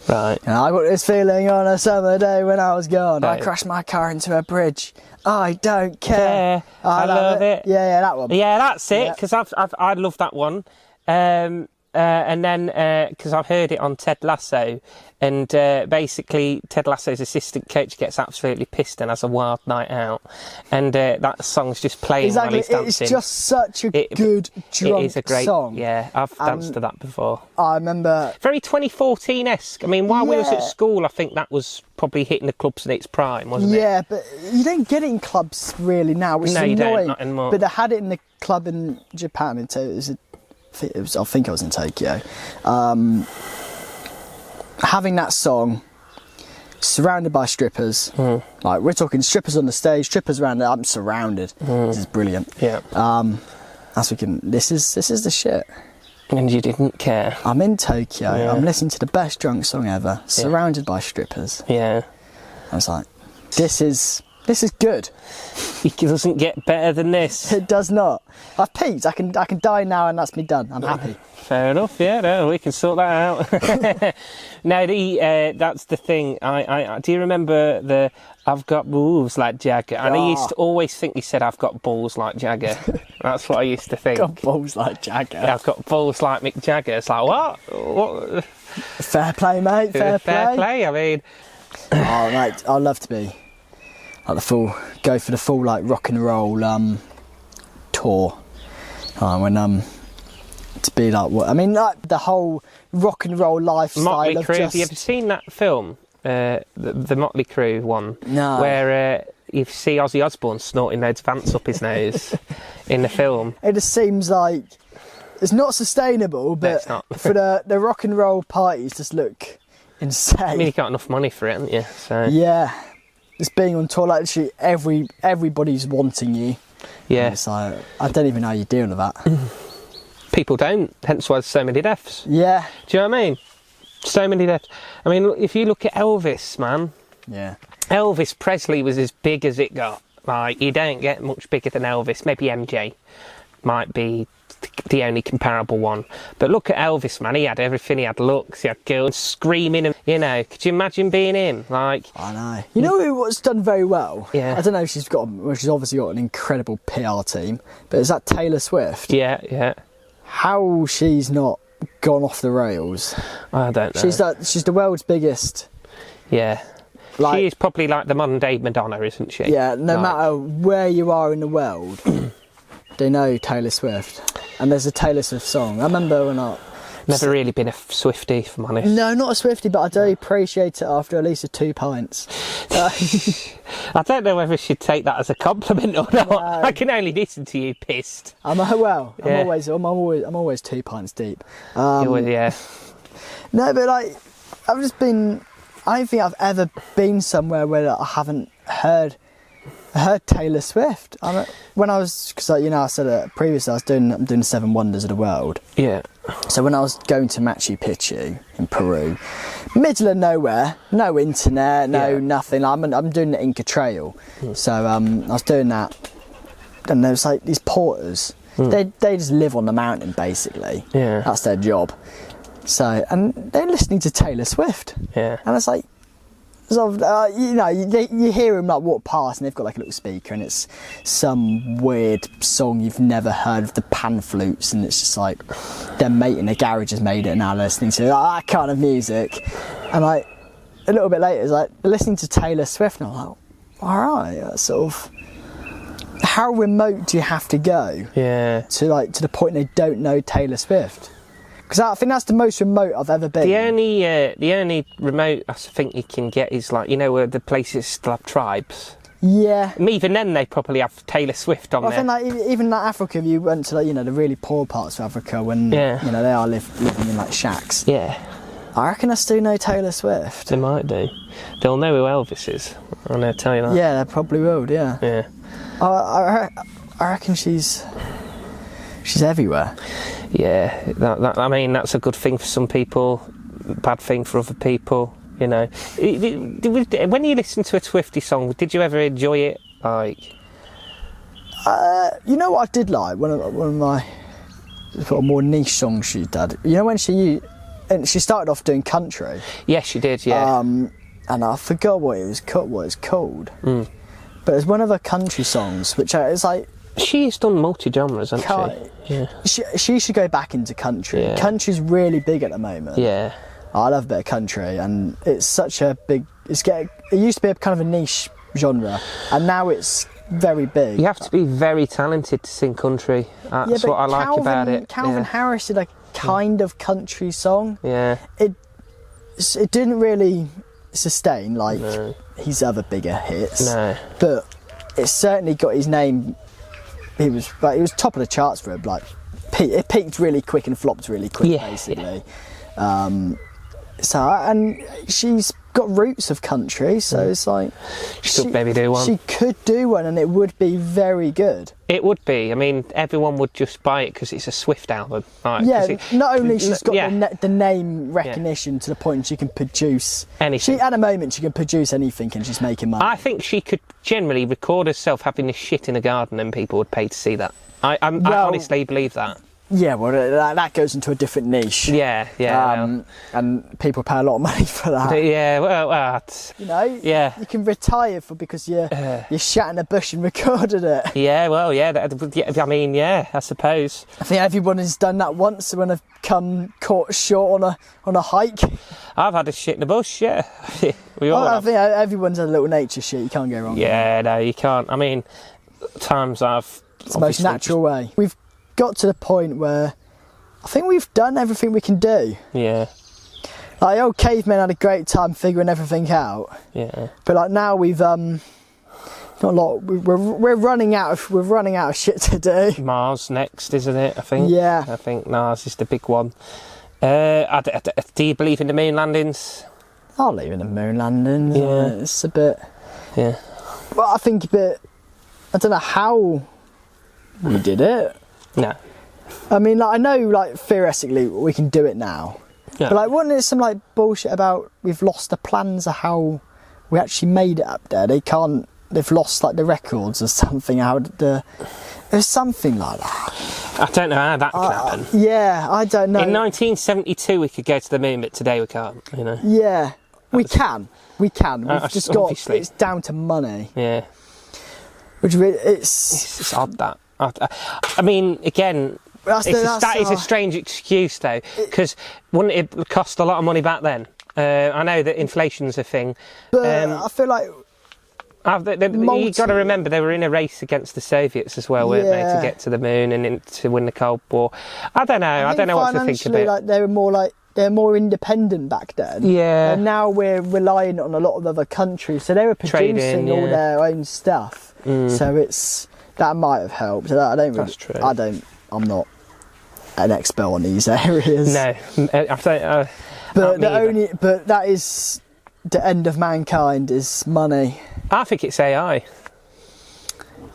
Right. And I got this feeling on a summer day when I was gone. I crashed my car into a bridge. I don't care. I love it. Yeah, that one. Yeah, that's it. Because I love that one. And then, because I've heard it on Ted Lasso, and basically Ted Lasso's assistant coach gets absolutely pissed and has a wild night out, and that song's just playing while he's dancing. It's just such a good drunk It is a great song. Yeah, I've danced to that before. I remember... Very 2014-esque. I mean, while we was at school, I think that was probably hitting the clubs in its prime, wasn't it? Yeah, but you don't get it in clubs really now, which is annoying. No, you don't, not anymore. But they had it in the club in Japan, I think I was in Tokyo. Having that song surrounded by strippers, like we're talking strippers on the stage, strippers around there. I'm surrounded. This is brilliant. Yeah. This is the shit. And you didn't care. I'm in Tokyo. Yeah. I'm listening to the best drunk song ever, surrounded by strippers. Yeah. I was like, this is good. It doesn't get better than this. It does not. I've peaked. I can die now, and that's me done. I'm happy. Fair enough. Yeah, no, we can sort that out. Now, that's the thing. I do you remember the "I've got balls like Jagger"? And I used to always think he said "I've got balls like Jagger." That's what I used to think. Got balls like Jagger. Yeah, I've got balls like Mick Jagger. It's like what? Fair play, mate. Fair play. I mean, oh, mate, I'd love to be like go for the full like rock and roll tour. To be like what I mean, like the whole rock and roll lifestyle. Motley of Crue. just... Have you ever seen that film, the Motley Crue one? No. Where you see Ozzy Osbourne snorting those vants up his nose in the film. It just seems like it's not sustainable, but it's not. for the rock and roll parties just look insane. I mean, you got enough money for it, haven't you? So yeah, just being on tour, like literally everybody's wanting you. Yeah. And it's like, I don't even know how you deal with that. People don't, hence why there's so many deaths. Yeah. Do you know what I mean? So many deaths. I mean, if you look at Elvis, man. Yeah. Elvis Presley was as big as it got. Like, you don't get much bigger than Elvis. Maybe MJ might be the only comparable one. But look at Elvis, man. He had everything. He had looks. He had girls screaming. And, you know, could you imagine being him? Like, I know. You know what's done very well? Yeah. I don't know if she's obviously got an incredible PR team, but is that Taylor Swift? Yeah, yeah. How she's not gone off the rails? I don't know. She's the world's biggest. Yeah. She is probably like the modern day Madonna, isn't she? Yeah, no matter where you are in the world, they know Taylor Swift. And there's a Taylor Swift song. I remember when Never really been a Swiftie, if I'm honest. No, not a Swiftie, but I do appreciate it after at least 2 pints. I don't know whether I should take that as a compliment or not. No. I can only listen to you pissed. I'm always 2 pints deep. Yeah. No, but like I don't think I've ever been somewhere where I haven't heard Taylor Swift. When I was, because I said it previously, I'm doing 7 Wonders of the World. Yeah. So when I was going to Machu Picchu in Peru, middle of nowhere, no internet, nothing. I'm doing the Inca Trail, so I was doing that, and there was like these porters. They just live on the mountain basically. Yeah. That's their job. So and they're listening to Taylor Swift. Yeah. And it's like, sort of, you hear them like walk past, and they've got like a little speaker, and it's some weird song you've never heard of, the pan flutes, and it's just like their mate in the garage has made it, and now they're listening to that kind of music. And like a little bit later, it's like they're listening to Taylor Swift, and I'm like, all right, that's sort of. How remote do you have to go? Yeah. To the point they don't know Taylor Swift. Because I think that's the most remote I've ever been. The only remote I think you can get is like, where the places still have tribes. Yeah. And even then they probably have Taylor Swift on there. I think like even like Africa, if you went to the really poor parts of Africa when they are living in like shacks. Yeah. I reckon I still know Taylor Swift. They might do. They'll know who Elvis is. I'm going to tell you that. Yeah, they probably will. Yeah. Yeah. I reckon she's everywhere. Yeah, I mean, that's a good thing for some people, bad thing for other people, When you listen to a Swiftie song, did you ever enjoy it? Like, you know what I did like? One of my sort of more niche songs she did. When she started off doing country. Yes, she did, yeah. And I forgot what it's called. But it's one of her country songs, which is like, She's done multi-genres, hasn't she? Yeah. She should go back into country. Yeah. Country's really big at the moment. Yeah. I love a bit of country, and it's such a big. It used to be a kind of a niche genre, and now it's very big. You have to be very talented to sing country. That's what I like about it. Calvin Harris did a kind of country song. Yeah. It didn't really sustain like his other bigger hits. No. But it certainly got his name. He was top of the charts for it. Like it peaked really quick and flopped really quick, basically. Yeah. And she's got roots of country, so it's like she could maybe do one. She could do one, and it would be very good. It would be. I mean, everyone would just buy it because it's a Swift album. Like, not only she's got the name recognition to the point she can produce anything. At the moment, she can produce anything, and she's making money. I think she could generally record herself having a shit in a garden, and people would pay to see that. I honestly believe that. Yeah, well, that goes into a different niche. Yeah. And people pay a lot of money for that. Yeah, well, you can retire because you shat in a bush and recorded it. Yeah, well, I mean, I suppose. I think everyone has done that once when they've come caught short on a hike. I've had a shit in a bush, yeah. I think everyone's had a little nature shit. You can't go wrong. Yeah, no, you can't. I mean, times it's the most natural way. We've got to the point where I think we've done everything we can do. Yeah. Like old cavemen had a great time figuring everything out. Yeah. But like now we've not a lot. We're running out of shit to do. Mars next, isn't it? I think. Yeah. I think Mars is the big one. Do you believe in the moon landings? I'll believe in the moon landings. Yeah. It's a bit. Yeah. Well, I think a bit. I don't know how we did it. No. I mean, like, I know, like, theoretically we can do it now. Yeah. But, like, wasn't it some, like, bullshit about we've lost the plans of how we actually made it up there? They've lost, like, the records or something. There's something like that. I don't know how that can happen. Yeah, I don't know. In 1972 we could go to the moon, but today we can't, you know. Yeah, we can. We've just got, it's down to money. Yeah. Which it's odd that. I mean, again, that is a strange excuse, though, because wouldn't it cost a lot of money back then? I know that inflation's a thing. But I feel like... You've got to remember, they were in a race against the Soviets as well, weren't they, to get to the moon and to win the Cold War. I don't know what to think of it. Like, they were more independent back then. Yeah. And now we're relying on a lot of other countries, so they were producing all their own stuff. So that might have helped. That's true. I'm not an expert on these areas. No, but that is the end of mankind is money. I think it's AI.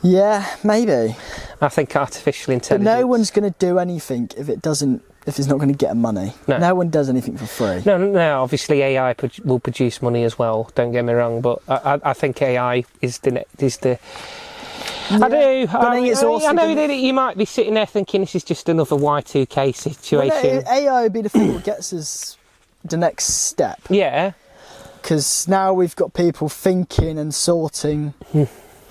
Yeah, maybe. I think artificial intelligence. But no one's going to do anything if it's not going to get money. No one does anything for free. No. Obviously, AI will produce money as well. Don't get me wrong, but I think AI is the. Yeah, I do. I know that you might be sitting there thinking this is just another Y2K situation. Well, AI would be the thing that gets us the next step. Yeah. Because now we've got people thinking and sorting.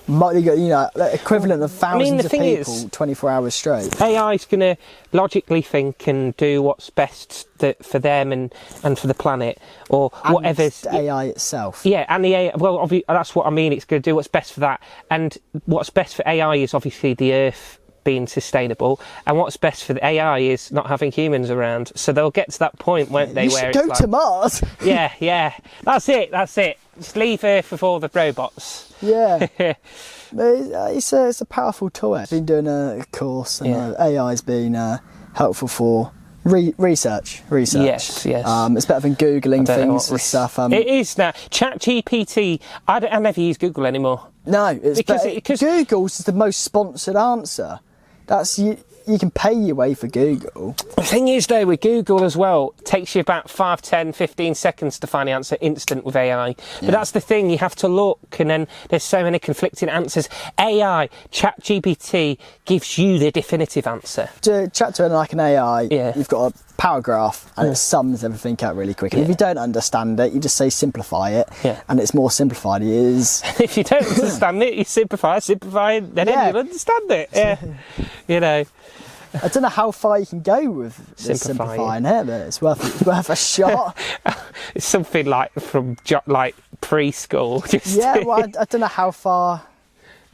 Equivalent of thousands of people 24 hours straight. AI is going to logically think and do what's best for them and for the planet, or whatever's AI itself. Yeah, and the AI. Well, that's what I mean. It's going to do what's best for that, and what's best for AI is obviously the Earth being sustainable, and what's best for the AI is not having humans around. So they'll get to that point, won't they? You should go to Mars. Yeah. That's it. Just leave Earth with all the robots. Yeah. It's a powerful tool. I've been doing a course, and AI's been helpful for research. Yes. It's better than Googling things and stuff. It is now. ChatGPT, I never use Google anymore. No, because Google's the most sponsored answer. That's you. you can pay your way for Google. The thing is, though, with Google as well, it takes you about 5, 10, 15 seconds to find the answer instant with AI. But that's the thing, you have to look, and then there's so many conflicting answers. AI, ChatGPT, gives you the definitive answer. To chat to like an AI, Yeah. you've got a power graph and it sums everything out really quick. And if you don't understand it, you just say simplify it, and it's more simplified. It is. If you don't understand it, you simplify, then you'll understand it. Yeah, you know. I don't know how far you can go with simplifying it, but it's worth a shot. It's something like from like preschool. Just Well, I don't know how far.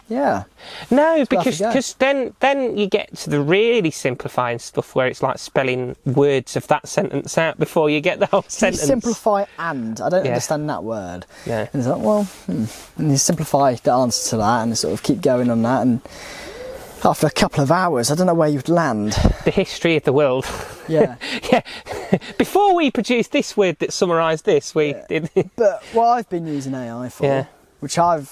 Yeah. No, because then you get to the really simplifying stuff where it's like spelling words of that sentence out before you get the whole sentence. You simplify and I don't understand that word. Yeah. And it's like, and you simplify the answer to that and sort of keep going on that, and after a couple of hours, I don't know where you'd land. The history of the world. Yeah. Yeah. Before we produced this word that summarised this, we did. But what I've been using AI for, which I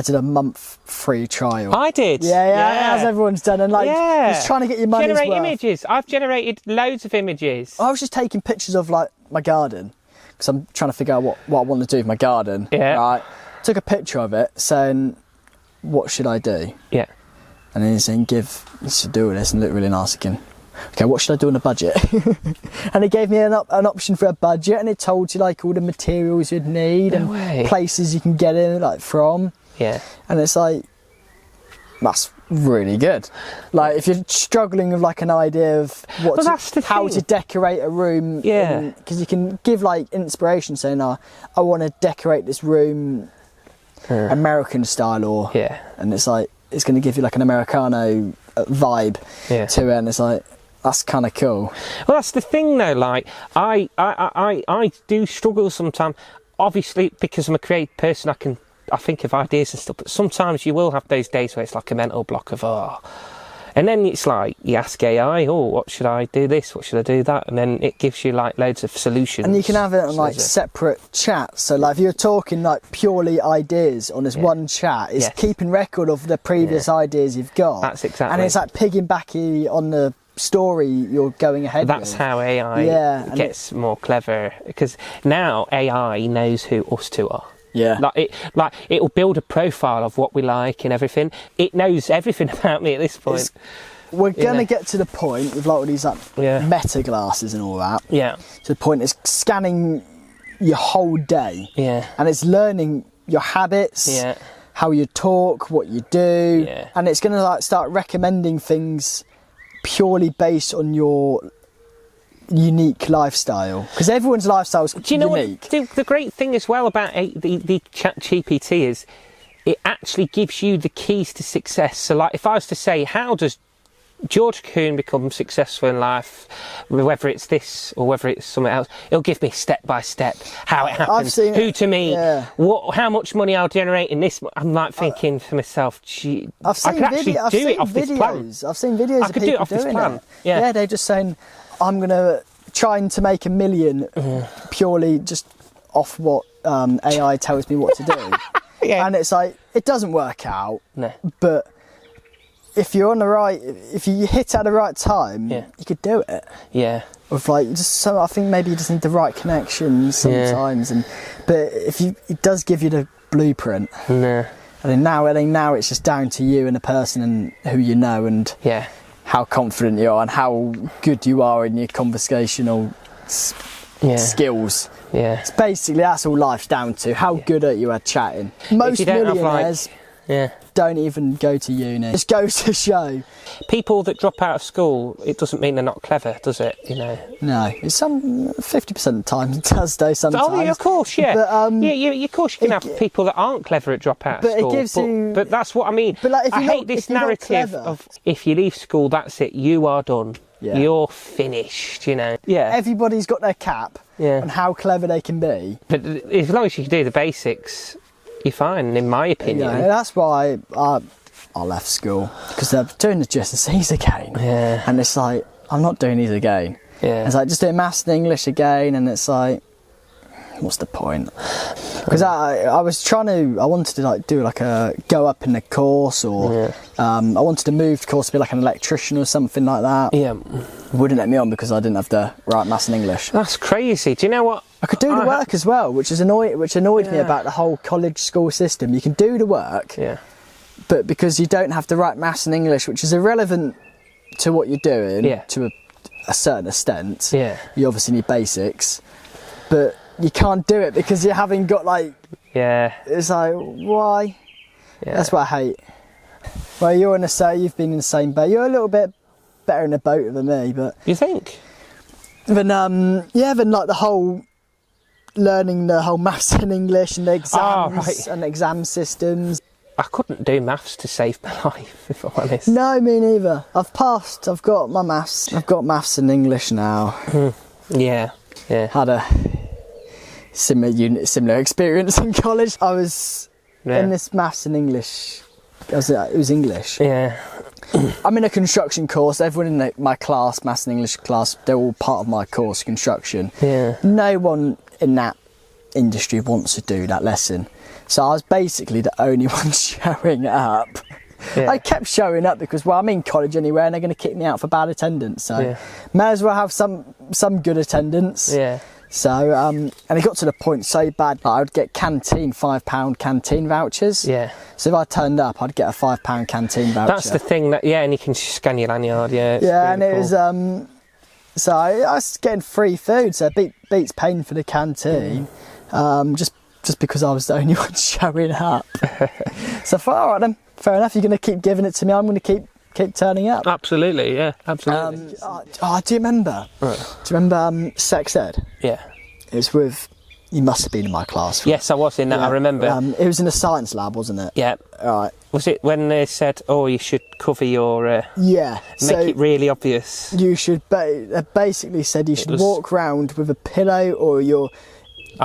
did a month free trial. I did. Yeah, as everyone's done, and just trying to get your money's worth. Generate images. I've generated loads of images. I was just taking pictures of like my garden because I'm trying to figure out what I want to do with my garden. Yeah. Right. Took a picture of it, saying, "What should I do?" Yeah. And then he's saying, you should do this, and look really nice again. Okay, what should I do on a budget? And it gave me an option for a budget, and it told you like all the materials you'd need and places you can get in like from. Yeah. And it's like, that's really good. Like if you're struggling with like an idea of how to decorate a room, because you can give like inspiration saying, I want to decorate this room American style, and it's like, it's going to give you like an Americano vibe to it, and it's like, that's kind of cool. Well, that's the thing though, like I do struggle sometimes, obviously because I'm a creative person. I think of ideas and stuff, but sometimes you will have those days where it's like a mental block of and then it's like you ask AI, what should I do this, what should I do that, and then it gives you like loads of solutions. And you can have it on like separate chats, so like if you're talking like purely ideas on this one chat, it's keeping record of the previous ideas you've got. That's exactly. And it's like piggybacking on the story you're going ahead That's with. How AI gets more clever, because now AI knows who us two are. Yeah. Like it'll build a profile of what we like and everything. It knows everything about me at this point. We're gonna get to the point with like all these like meta glasses and all that. Yeah. To the point it's scanning your whole day. Yeah. And it's learning your habits. Yeah. How you talk, what you do. Yeah. And it's gonna like start recommending things purely based on your unique lifestyle, because everyone's lifestyle is unique. Do you know what the great thing as well about the ChatGPT is, it actually gives you the keys to success. So like if I was to say, how does George Coon become successful in life, whether it's this or whether it's something else, it'll give me step by step how it happens, who to meet, how much money I'll generate in this. I'm like thinking to myself, gee, I could actually do it off this plan. I've seen videos of people doing it. Yeah, they're just saying, I'm going to trying to make $1 million purely just off what AI tells me what to do. And it's like, it doesn't work out. No. But if you're on the right, if you hit at the right time, you could do it. Yeah. With like, I think maybe you just need the right connections sometimes. But it does give you the blueprint. No. And then now it's just down to you and the person and who you know and how confident you are and how good you are in your conversational skills. Yeah. It's basically, that's all life's down to. How good are you at chatting? Most millionaires don't even go to uni. It just goes to show. People that drop out of school, it doesn't mean they're not clever, does it? You know. No, it's 50% of the time it does though. Sometimes. Oh, yeah, of course, yeah. But, of course you can have people that aren't clever at drop out of school. It gives you. But that's what I mean. But like, I hate this narrative of if you leave school, that's it. You are done. Yeah. You're finished. You know. Yeah. Everybody's got their cap. Yeah. On how clever they can be. But as long as you can do the basics, you're fine, in my opinion. Yeah, that's why I left school, because they're doing the GCSEs again. Yeah. And it's like, I'm not doing these again. Yeah. It's like, just doing maths and English again, and it's like, what's the point? Because I wanted to like do like go up in a course, or I wanted to move course to be like an electrician or something like that. Yeah. Wouldn't let me on because I didn't have the right maths and English. That's crazy. Do you know what? I could do the work as well, which annoyed me about the whole college school system. You can do the work, but because you don't have the right maths and English, which is irrelevant to what you're doing to a certain extent, you obviously need basics, but you can't do it because you haven't got like... It's like, why? That's what I hate. Well, you've been in the same boat. You're a little bit better in the boat than me, but... You think? Then like the whole... learning the whole maths and English and the exams and exam systems. I couldn't do maths to save my life, if I'm honest. No, me neither. I've passed. I've got my maths. I've got maths and English now. Yeah. Had a similar experience in college. I was in this maths and English. It was English. Yeah. I'm in a construction course. Everyone in my class, maths and English class, they're all part of my course, construction. Yeah. No one in that industry wants to do that lesson. So I was basically the only one showing up. I kept showing up because, well, I'm in college anyway and they're going to kick me out for bad attendance. So may as well have some good attendance. So, and it got to the point so bad that I would get £5 canteen vouchers. So if I turned up, I'd get a £5 canteen voucher. That's the thing and you can scan your lanyard, It's really and it cool. Was, so I was getting free food, so it beats paying for the canteen, just because I was the only one showing up. So I thought, all right then, fair enough, you're going to keep giving it to me, I'm going to keep turning up. Absolutely, absolutely. Do you remember? Right. Do you remember sex ed? Yeah. It was with... You must have been in my class. Yes, I was in that, I remember. It was in the science lab, wasn't it? Yeah. All right. Was it when they said, you should cover your... make it really obvious? You should... They basically said you should walk around with a pillow or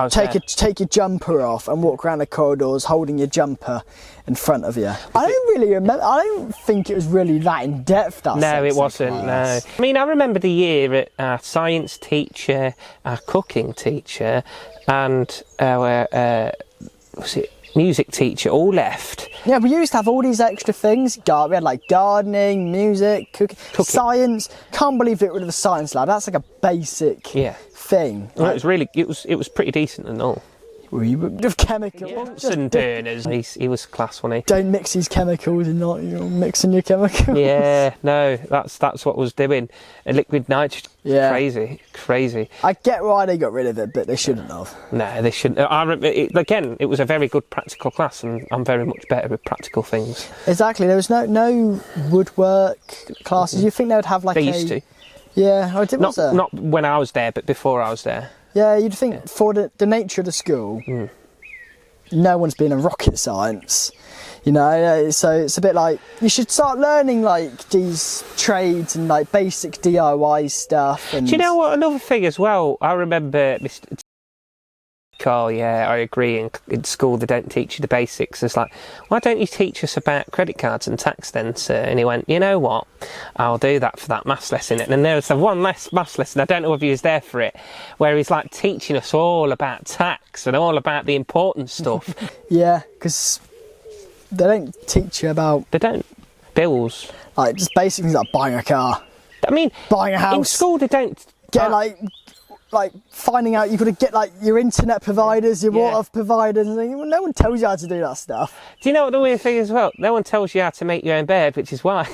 take your jumper off and walk around the corridors holding your jumper in front of you. I don't really remember. I don't think it was really that in depth. No, it wasn't. No. I mean, I remember the year at our science teacher, our cooking teacher, and our music teacher all left. Yeah, we used to have all these extra things. We had like gardening, music, cooking. Science. Can't believe it rid of the science lab. That's like a basic thing. Well, it was pretty decent and all. With chemicals. Bunsen burners. He was class, wasn't he? Don't mix these chemicals and not mixing your chemicals. Yeah, no, that's what was doing. A liquid nitrogen. Yeah. Crazy. I get why they got rid of it, but they shouldn't have. No, they shouldn't. Again, it was a very good practical class, and I'm very much better with practical things. Exactly. There was no woodwork classes. You think they would have like they used to. Yeah, not when I was there, but before I was there. Yeah, you'd think for the nature of the school, no one's been in rocket science, so it's a bit like, you should start learning like these trades and like basic DIY stuff. And... Do you know what, another thing as well, I remember Mr. Carl, I agree, in school they don't teach you the basics. It's like, why don't you teach us about credit cards and tax then, sir? And he went, you know what, I'll do that for that maths lesson. And then there was one less maths lesson, I don't know if he was there for it, where he's like teaching us all about tax and all about the important stuff. Yeah, because they don't teach you about... They don't. Bills. Like, just basic things like buying a car. I mean... Buying a house. In school they don't... Get like finding out you've got to get like your internet providers, your water providers, and no one tells you how to do that stuff. Do you know what the weird thing is as well? No one tells you how to make your own bed, which is why.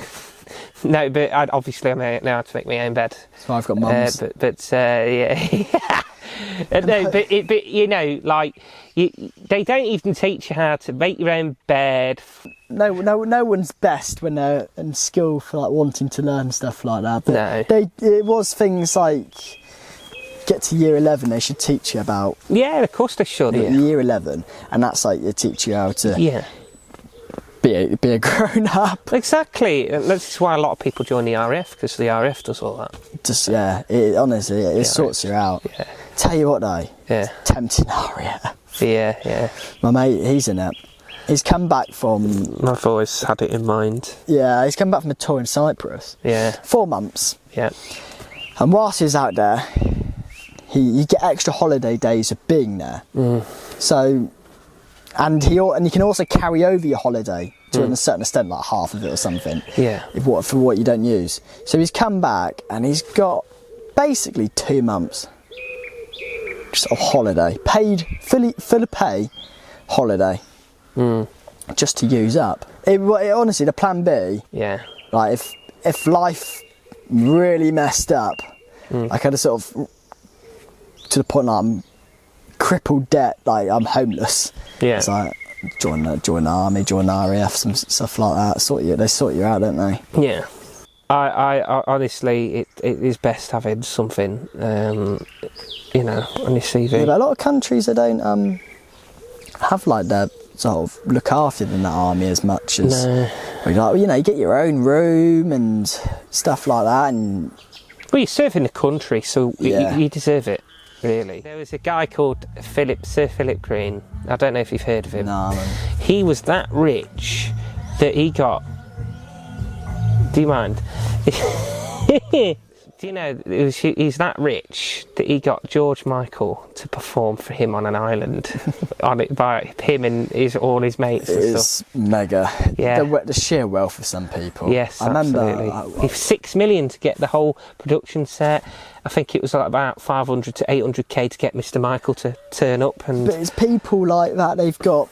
No, but obviously I know how to make my own bed. So I've got mums. No, but they don't even teach you how to make your own bed. No one's best when they're in school for like wanting to learn stuff like that. But it was things like, get to year 11, they should teach you about... Yeah, of course they should. Year 11, and that's like they teach you how to be a grown up. Exactly, and that's why a lot of people join the RF, because the RF does all that. Just honestly, it sorts you out. Yeah. Tell you what though, tempting RF. Yeah. My mate, he's in it. He's come back from... I've always had it in mind. Yeah, he's come back from a tour in Cyprus. Yeah. 4 months. Yeah. And whilst he was out there, you get extra holiday days of being there. So, and you can also carry over your holiday to a certain extent, like half of it or something. Yeah. For what you don't use. So he's come back and he's got basically 2 months just of holiday, paid fully pay holiday, just to use up. Honestly, the plan B. Yeah. Like if life really messed up, I kind of sort of to the point like I'm crippled debt, like I'm homeless. Yeah. It's like join the army, join the RAF, some stuff like that. They sort you out, don't they? Yeah. I honestly, it is best having something, on your CV. Yeah, but a lot of countries they don't have like their sort of look after you in the army as much as. No. You get your own room and stuff like that, and well, you're serving the country, so Yeah. you deserve it. Really. There was a guy called Sir Philip Green. I don't know if you've heard of him. no, He was that rich that he got. Do you mind? Do you know he's that rich that he got George Michael to perform for him on an island, by him and all his mates and it's stuff. mega. Yeah. The sheer wealth of some people. Yes, I remember. absolutely. If 6 million to get the whole production set. I think it was like about 500 to 800k to get Mr. Michael to turn up, and But it's people like that. They've got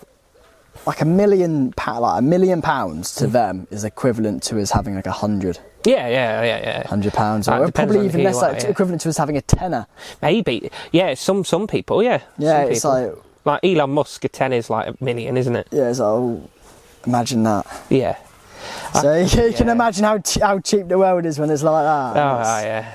like £1 million. Like £1 million to them is equivalent to us having like £100. yeah. £100, That or depends probably on even who less, you like are, yeah. equivalent to us having a tenner. Maybe, yeah. Some people, yeah. Yeah, Some it's people. Like Elon Musk, a 10 is like $1 million, isn't it? yeah, it's like, oh, imagine that. Yeah. So you can imagine how cheap the world is when it's like that. Oh, yeah.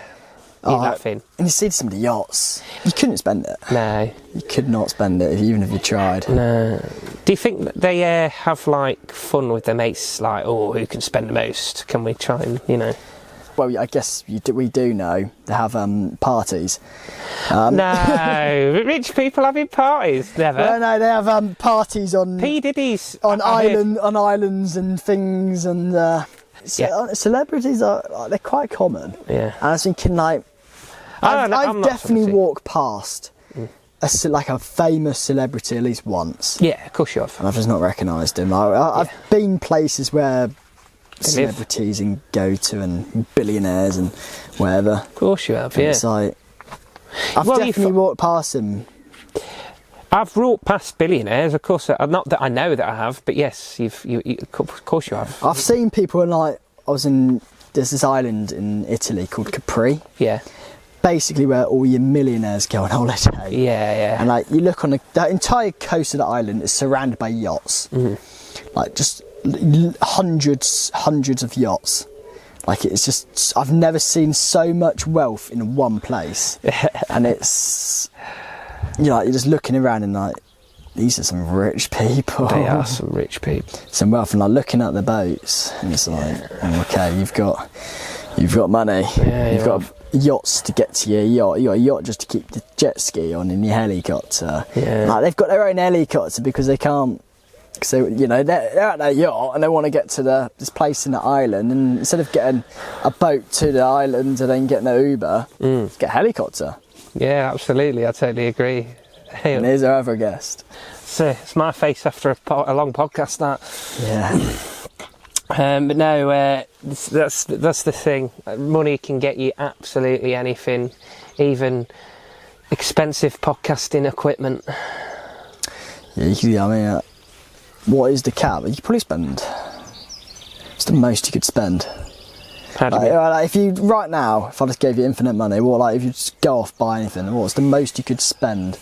You're laughing. And you see some of the yachts, you couldn't spend it. No. You could not spend it, even if you tried. No. Do you think that they have like fun with their mates? Like, oh, who can spend the most? Can we try and, Well, I guess we do know they have parties. No, rich people having parties, never. Well, no, they have parties on P Diddy's on islands and things, and celebrities they're quite common. Yeah. And I was thinking like I'm I've not definitely celebrity. walked past a famous celebrity at least once, Yeah, of course you have. and I've just not recognised him. I've been places where celebrities and go to and billionaires and whatever. Of course you have. And Yeah. it's like I've Well, definitely walked past him. I've walked past billionaires, of course. Not that I know that I have, but yes, you of course you have. I've seen people in there's this island in Italy called Capri, Yeah. basically where all your millionaires go on holiday. Yeah. And like you look on the entire coast of the island is surrounded by yachts, like just hundreds of yachts. Like it's just I've never seen so much wealth in one place, and it's you're just looking around and like these are some rich people. They are some rich people. Some wealth, and like looking at the boats, and it's like okay, you've got money, Yeah, you've got yachts to get to your yacht. You got a yacht just to keep the jet ski on in your helicopter. Yeah. Like they've got their own helicopter because they can't. So they're at their yacht and they want to get to this place in the island, and instead of getting a boat to the island and then getting an Uber, get a helicopter. Yeah, absolutely. I totally agree. Hey, And here's our other guest. so it's my face after a long podcast. That. Yeah. But no, that's the thing. Money can get you absolutely anything, even expensive podcasting equipment. Yeah, what is the cap? You could probably spend. It's the most you could spend. How do you mean? If you right now, if I just gave you infinite money, if you just go off buy anything, what's the most you could spend?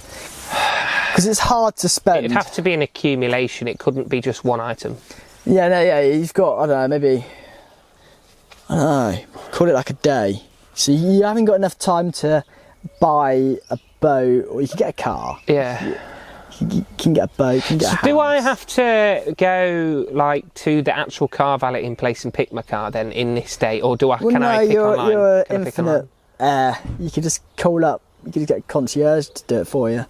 Because it's hard to spend. It'd have to be an accumulation. It couldn't be just one item. You've got, I don't know, call it like a day. So you haven't got enough time to buy a boat, or you can get a car. Yeah. You can get a boat, you can get a house. Do I have to go to the actual car valeting place and pick my car then in this day, or can I pick online? You're Can I pick infinite. You can just call up get a concierge to do it for you.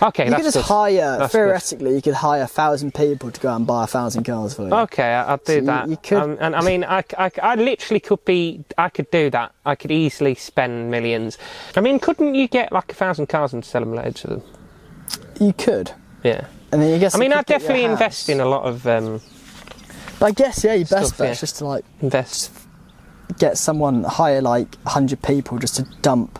Okay, You that's could just good. hire, That's theoretically, you could hire 1,000 people to go out and buy 1,000 cars for you. Okay, I'll do So that. you could- And I mean, I literally I could do that. I could easily spend millions. I mean, couldn't you get like 1,000 cars and sell them loads of them? You could. Yeah. And then you guess I mean, you I'd could get your definitely house. invest in a lot of But I guess, yeah, your best stuff, bet yeah. is just to like invest. get someone, hire like 100 people just to dump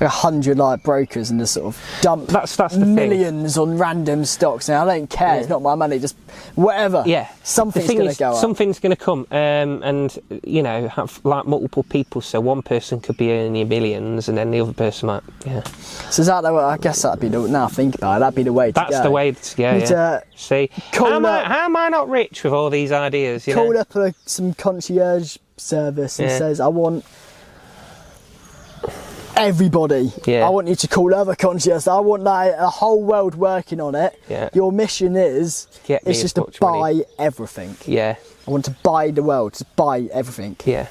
like 100 like brokers and just sort of dump That's the thing. millions on random stocks. Now I don't care, it's not my money, just whatever. Yeah, Something's the thing going is, to go up. something's going to come, and you know, have like multiple people. So one person could be earning you millions, and then the other person might. Yeah, So is that the way, I guess that'd be the, now I think about it, that'd be the way to go. that's the way. Yeah, You'd, yeah. See, call how up- am I not rich with all these ideas? You called know? up some concierge service and Yeah. says, I want everybody. Yeah. I want you to call other concierge. I want like a whole world working on it. Yeah. Your mission is Get me it's as just to much money. buy everything. Yeah, I want to buy the world, just buy everything. yeah.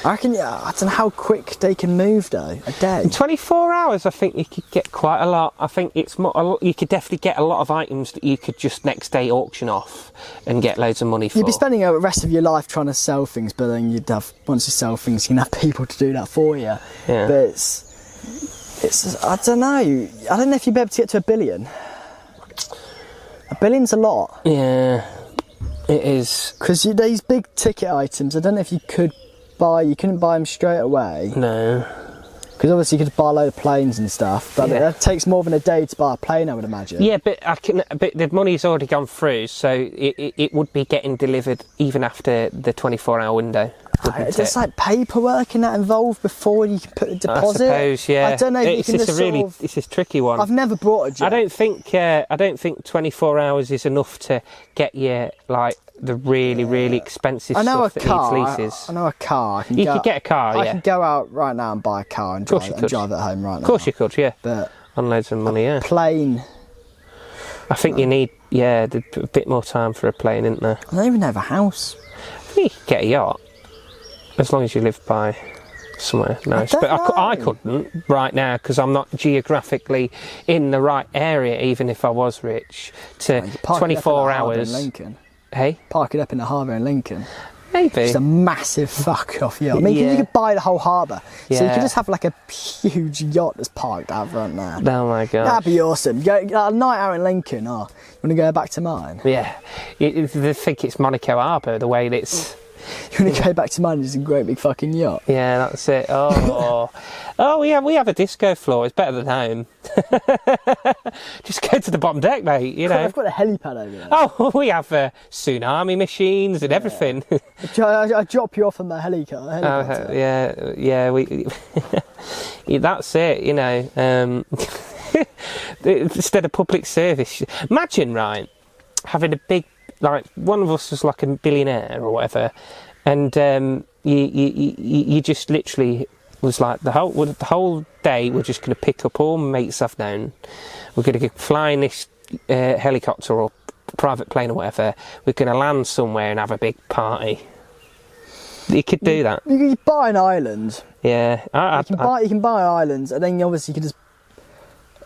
I reckon, yeah, I don't know how quick they can move though, a day. In 24 hours, I think you could get quite a lot. I think it's more. You could definitely get a lot of items that you could just next day auction off and get loads of money for. You'd be spending the rest of your life trying to sell things, but then you'd have, once you sell things, you can have people to do that for you. Yeah. But it's I don't know. I don't know if you'd be able to get to 1 billion. 1 billion's a lot. Yeah, it is. Because these big ticket items, I don't know if you couldn't buy them straight away. No. Because obviously you could buy a load of planes and stuff, but Yeah. that takes more than a day to buy a plane, I would imagine. Yeah, but but the money's already gone through, so it would be getting delivered even after the 24-hour window. wouldn't There's it? like paperwork and that involved before you can put a I deposit. suppose, yeah. I don't know if It's you can just just a really, sort of, it's this tricky one. I've never bought a jet. I don't think 24 hours is enough to get you like the really expensive I know a stuff that car. needs leases. I know a car. You could get a car, I yeah. can go out right now and buy a car and course drive, you and could. drive it home right now. Of course you could, yeah. But On loads of money, yeah. plane, I think you need, a bit more time for a plane, isn't there? I don't even have a house. You could get a yacht, as long as you live by somewhere nice. don't But I know. couldn't right now because I'm not geographically in the right area, even if I was rich, to You park it up 24 in the harbour in hours. Lincoln. Hey, Park it up in the harbour in Lincoln. maybe. It's a massive fuck off yacht. I mean, Yeah. you could buy the whole harbour. So you Yeah. could just have like a huge yacht that's parked out front there. Oh my god. That'd be awesome. Go a night out in Lincoln. Oh, you want to go back to mine? Yeah, they think it's Monaco Harbour, the way it's. You want to go back to mine? It's a great big fucking yacht. Yeah, that's it. Oh, we have a disco floor. It's better than home. Just go to the bottom deck, mate. You know. I've got a helipad over there. Oh, we have tsunami machines and everything. I drop you off on my helicopter. Yeah. We. That's it. You know. Instead of public service, imagine, right, having a big, like, one of us was like a billionaire or whatever, and you just literally was like the whole day we're just going to pick up all my mates I've known, we're going to fly in this helicopter or private plane or whatever, we're going to land somewhere and have a big party. You could do that. You can buy an island. Yeah, You can buy islands, and then obviously you can just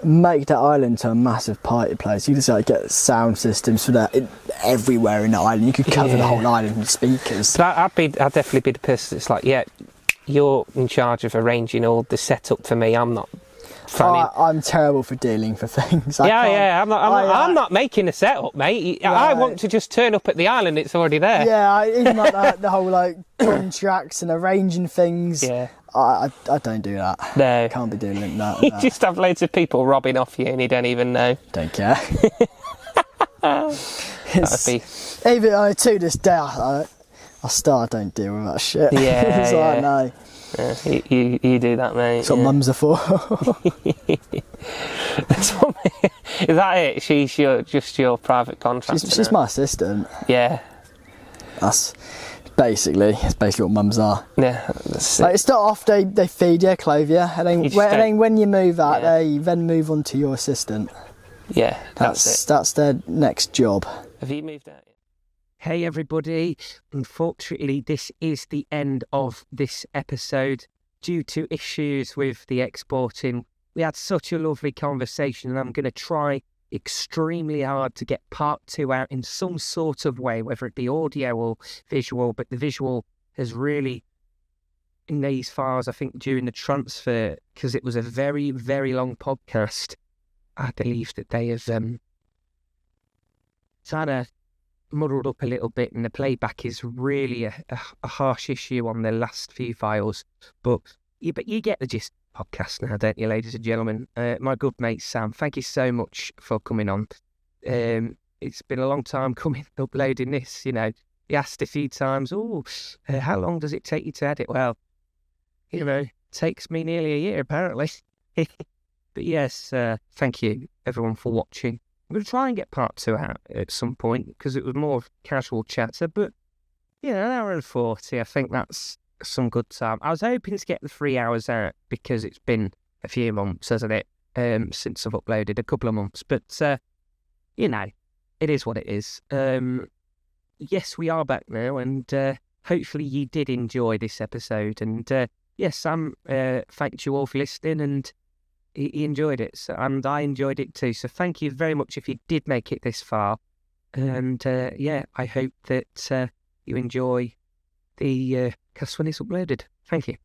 make that island to a massive party place. You just like get sound systems for that everywhere in the island. You could cover the whole island with speakers. But I'd definitely be the person that's like, yeah, you're in charge of arranging all the setup for me. I'm not planning. I'm terrible for dealing for things. I'm not making a setup, mate. I want to just turn up at the island. It's already there. Yeah, even like that, the whole like contracts and arranging things. Yeah. I don't do that. No. Can't be doing that. You just have loads of people robbing off you and you don't even know. Don't care. That'd be. Even to this day, I don't deal with that shit. Yeah, It's yeah. like, no. You do that, mate. That's what yeah. mums are for. That's what, is that it? She's just your private contractor. She's my assistant. Yeah. That's basically what mums are. Yeah. That's Like, it's not off. They feed you, clothe you, and then, You just don't- when you move out, Yeah. they then move on to your assistant. yeah. That's it. That's their next job. Have you moved out yet? Hey everybody, unfortunately this is the end of this episode. Due to issues with the exporting, we had such a lovely conversation, and I'm going to try extremely hard to get part 2 out in some sort of way, whether it be audio or visual. But the visual has really, in these files, I think during the transfer, because it was a very, very long podcast, I believe that they have kind of muddled up a little bit, and the playback is really a harsh issue on the last few files. But you get the gist of the podcast now, don't you, ladies and gentlemen? My good mate Sam, thank you so much for coming on. It's been a long time coming, uploading this, you know. He asked a few times, how long does it take you to edit? Well, you know, it takes me nearly a year, apparently. But yes, thank you, everyone, for watching. I'm going to try and get part 2 out at some point, because it was more of casual chatter. But, you know, an hour and 40, I think that's some good time. I was hoping to get the 3 hours out, because it's been a few months, hasn't it, since I've uploaded, a couple of months. But, you know, it is what it is. Yes, we are back now, and hopefully you did enjoy this episode. And, yes, Sam thanked you all for listening, and he enjoyed it, and I enjoyed it too. So thank you very much if you did make it this far. And yeah, I hope that you enjoy the cast when it's uploaded. Thank you.